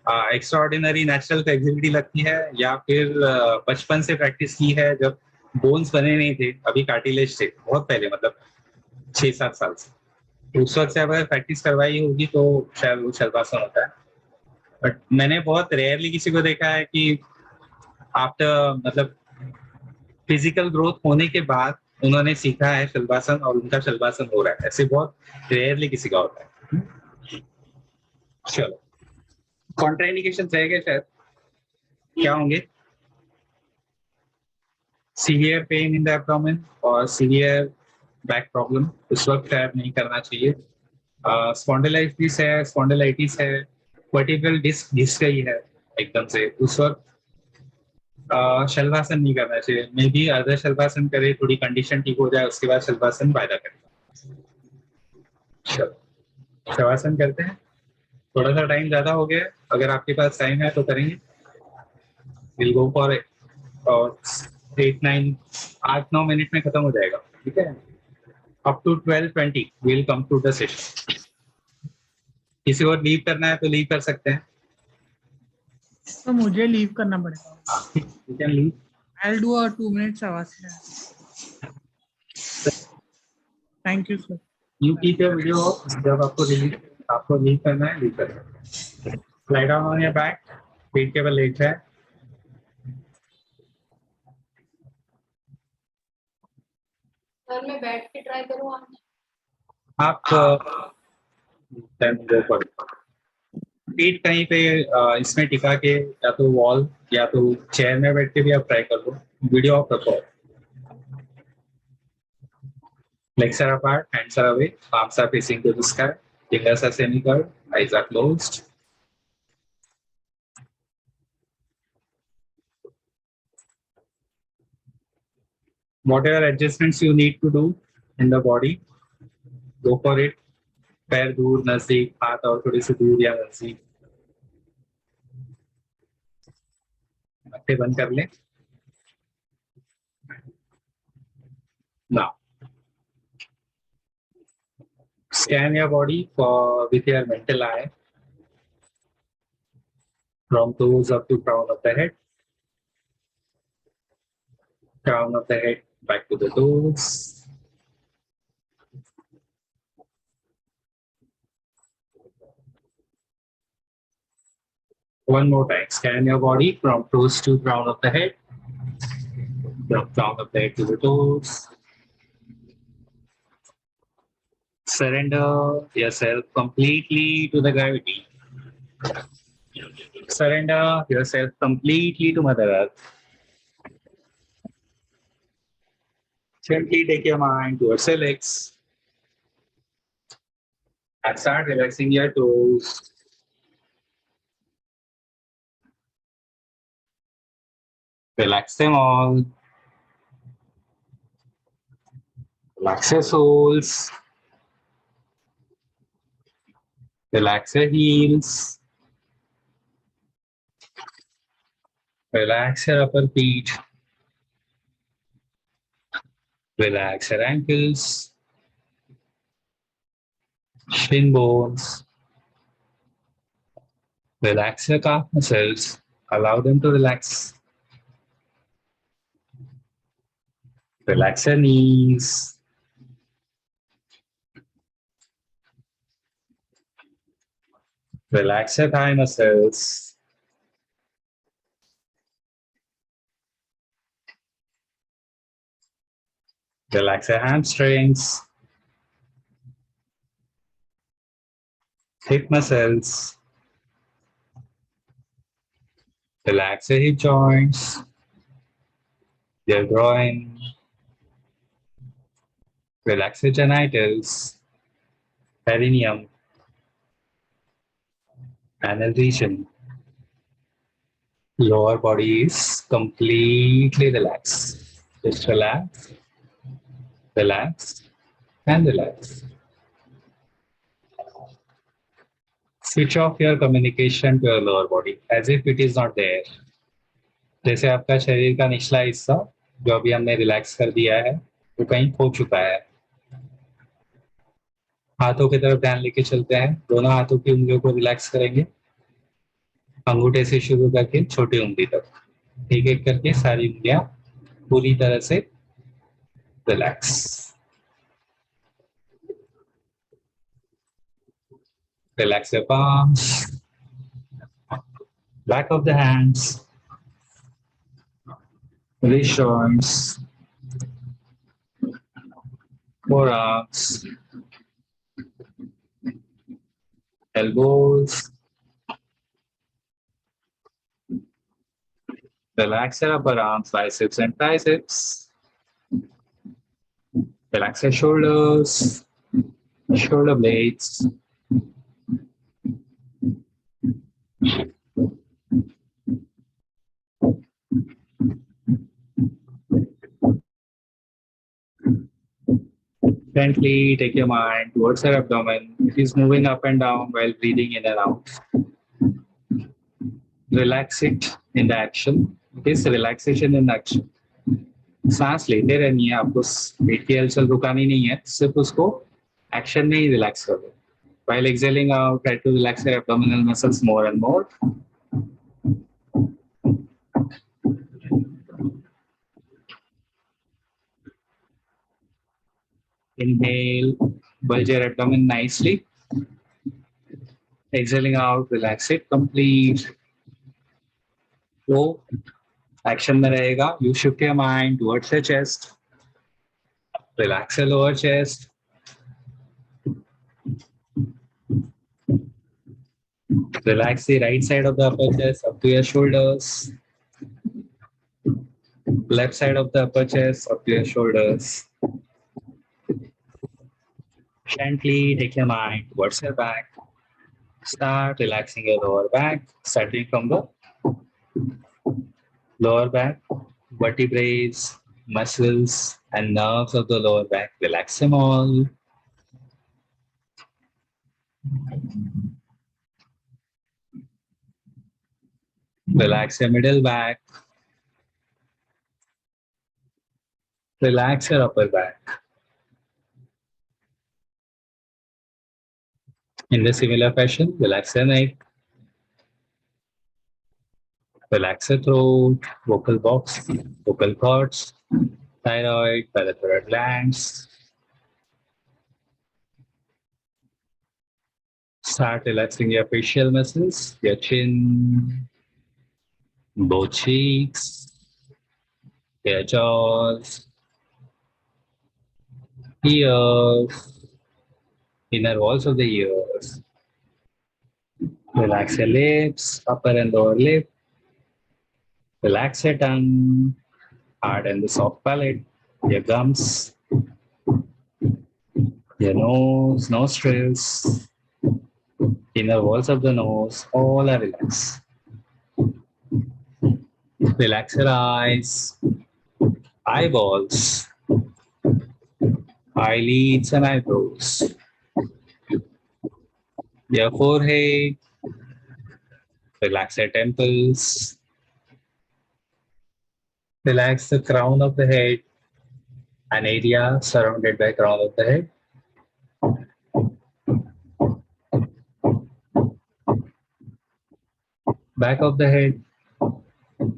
एक्स्ट्रा ऑर्डिनरी नेचुरल फ्लेक्सिबिलिटी लगती है, या फिर बचपन से प्रैक्टिस की है, जब बोन्स बने नहीं थे, अभी कार्टिलेज थे बहुत पहले, मतलब 6-7 साल से, तो उस वक्त से अगर प्रैक्टिस करवाई होगी तो शायद वो शलभासन होता है। बट मैंने बहुत रेयरली किसी को देखा है कि आफ्टर, मतलब फिजिकल ग्रोथ होने के बाद उन्होंने सीखा है शलभासन और उनका शलभासन हो रहा है, ऐसे बहुत रेयरली किसी का होता है। चलो, कॉन्ट्राइंडिकेशन रहेंगे शायद, क्या होंगे? Severe pain in the abdomen और सीवियर बैक प्रॉब्लम, उस वक्त शायद नहीं करना चाहिए। स्पॉन्डिलाइटिस है, वर्टिब्रल डिस्क घिस गई है एकदम से, उस वक्त शलभासन नहीं करना चाहिए। मे बी अर्ध शलभासन करे, थोड़ी कंडीशन ठीक हो जाए, उसके बाद शलभासन फायदा करें। चलो शवासन करते हैं। थोड़ा सा टाइम ज्यादा हो गया, अगर आपके पास टाइम है तो करेंगे। विल गो फॉर और 8-9 मिनट में खत्म हो जाएगा, ठीक है। Up to 12-20 will come to the session. किसी और लीव करना है तो लीव कर सकते हैं। तो मुझे लीव करना पड़ेगा। You can leave. I'll do a 2 minute Shavasana. Thank you, sir. You keep your video of. जब आपको लीव करना है, लीव करना है। lie down on your back, पीठ के बल लेट जाए। सर मैं बैठ के ट्राई करूँ आज? आप पीठ कहीं पे इसमें टिका के, या तो वॉल या तो चेयर में बैठ के भी आप ट्राई कर लो। वीडियो ऑफ रखो। Legs are apart, hands are away, arms are facing to the sky, fingers are semi-curved, eyes are closed. Whatever adjustments you need to do in the body, go for it. पैर दूर नजदीक, हाथ और थोड़ी सी दूर या नजदीक। आंखें बंद कर लें। Now, scan your body with your mental eye from toes up to crown of the head. Crown of the head back to the toes. One more time, scan your body from toes to crown of the head, from crown of the head to the toes. Surrender yourself completely to the gravity. Surrender yourself completely to Mother Earth. Gently take your mind towards your legs and start relaxing your toes. Relax them all. Relax your soles. Relax your heels. Relax your upper feet. Relax your ankles, shin bones. Relax your calf muscles. Allow them to relax. Relax your knees. Relax your thigh muscles. Relax your hamstrings, hip muscles. Relax your hip joints, your groin. Relax your genitals, perineum, anal region. Lower body is completely relaxed. Just relax, relax, and relax. Switch off your communication to your lower body as if it is not there. जैसे आपका शरीर का निचला हिस्सा जो अभी हमने relax कर दिया है वो कहीं खो चुका है। हाथों की तरफ ध्यान लेके चलते हैं। दोनों हाथों की उंगलियों को रिलैक्स करेंगे, अंगूठे से शुरू करके छोटी उंगली तक, एक एक करके सारी उंगलियां पूरी तरह से relax. Relax your palms, back of the hands, wrist joints, forearms, elbows. Relax your upper arms, biceps and triceps. Relax your shoulders, shoulder blades. Gently take your mind towards your abdomen. It is moving up and down while breathing in and out. Relax it in the action. It is relaxation in action. सांस लेते रहनी है, आपको पेट की हलचल रुकानी नहीं है, सिर्फ उसको एक्शन में ही रिलैक्स कर दो. While exhaling out, try to relax your abdominal muscles more and more. Inhale, bulge your abdomen nicely. Exhaling out, relax it complete. So, action में रहेगा. You shift your mind towards your chest. Relax your lower chest. Relax the right side of the upper chest up to your shoulders. Left side of the upper chest up to your shoulders. Gently take your mind towards your back. Start relaxing your lower back, starting from the lower back, vertebrae, muscles, and nerves of the lower back. Relax them all. Relax your middle back. Relax your upper back. In the similar fashion, relax your neck. Relax your throat, vocal box, vocal cords, thyroid, parathyroid glands. Start relaxing your facial muscles, your chin, both cheeks, your jaws, ears, inner walls of the ears. Relax your lips, upper and lower lip. Relax your tongue, hard and the soft palate, your gums, your nose, nostrils, inner walls of the nose, all are relaxed. Relax your eyes, eyeballs, eyelids and eyebrows, your forehead. Relax your temples. Relax the crown of the head, an area surrounded by crown of the head. Back of the head.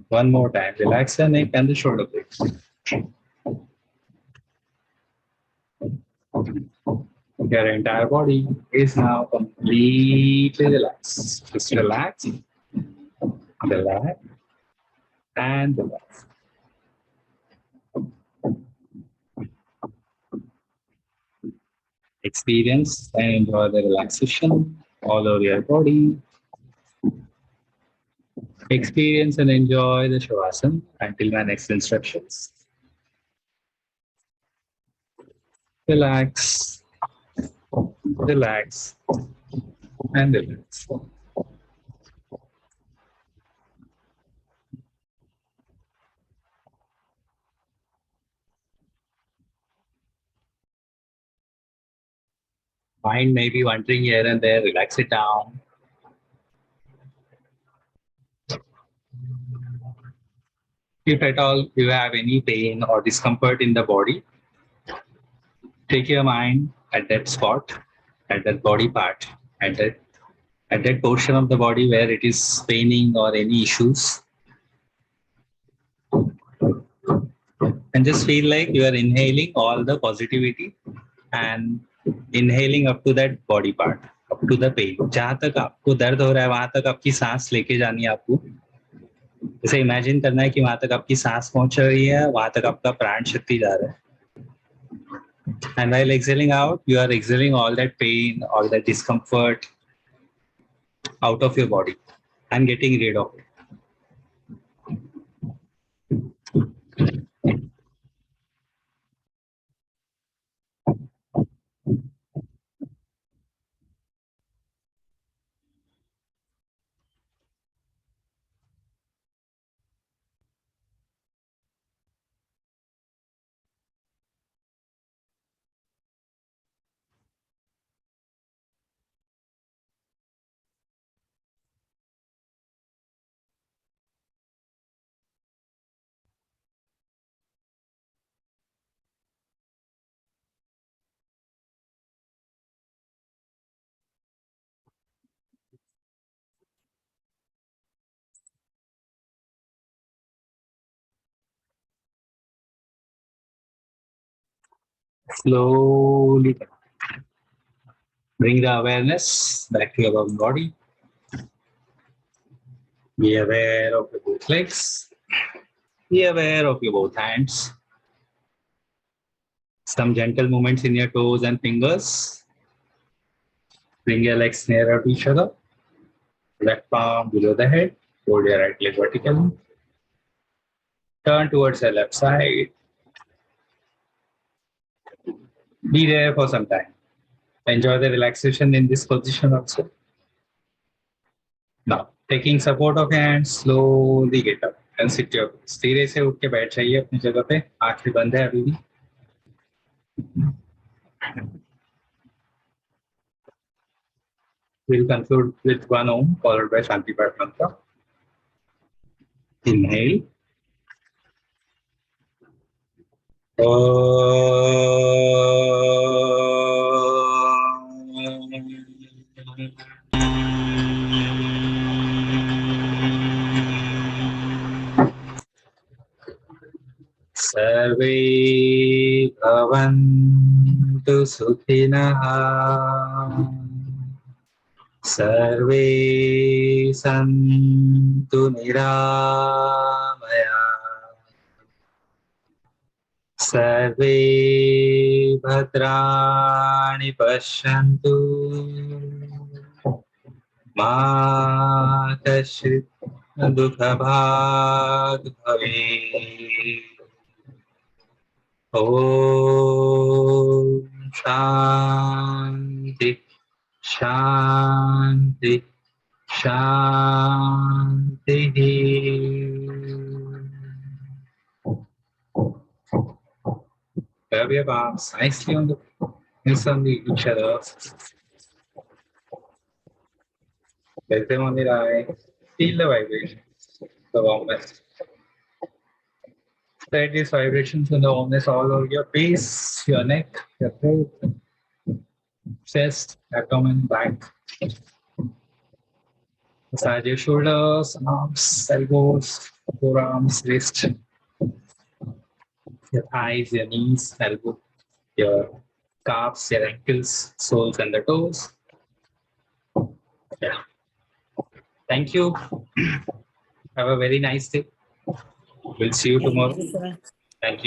One more time. Relax the neck and the shoulder blades. Your entire body is now completely relaxed. Just relax, relax, and relax. Experience and enjoy the relaxation all over your body. Experience and enjoy the Shavasana until my next instructions. Relax, relax, and relax. Mind may be wandering here and there, relax it down. If at all you have any pain or discomfort in the body, take your mind at that spot, at that body part, at that portion of the body where it is paining or any issues. And just feel like you are inhaling all the positivity and inhaling up to that body part, up to the pain. जहां तक आपको दर्द हो रहा है वहां तक आपकी सांस लेके जानी है आपको. जैसे इमेजिन करना है कि वहां तक आपकी सांस पहुंच रही है, वहां तक आपका प्राण शक्ति जा रहा है. And while exhaling out, you are exhaling all that pain, all that discomfort out of your body and getting rid of it. Slowly bring the awareness back to your own body. Be aware of your both legs. Be aware of your both hands. Some gentle movements in your toes and fingers. Bring your legs nearer to each other. Left palm below the head. Hold your right leg vertically. Turn towards the left side. Be there for some time. Enjoy the relaxation in this position also. Now, taking support of your hands, slowly get up and sit your place. धीरे से उठ के बैठ जाइए अपनी जगह पे. आंखें बंद है अभी भी. We'll conclude with one Om followed by Shanti Path mantra. Inhale. सर्वे भवन्तु सुखिनः. सर्वे सन्तु निरामयाः. सर्वे भद्राणि पश्यन्तु. मा कश्चित् दुःखभाग् भवेत्. ॐ शान्ति शान्ति शान्तिः. Grab your palms nicely on the each other. Let them on the right. Feel the vibration, the warmness. Spread these vibrations and the warmness all over your face, your neck, your throat, chest, abdomen, back. Massage your shoulders, arms, elbows, forearms, wrist, your thighs, your knees, elbow, your calves, your ankles, soles, and the toes. Yeah. Thank you. Have a very nice day. We'll see you tomorrow. Thank you.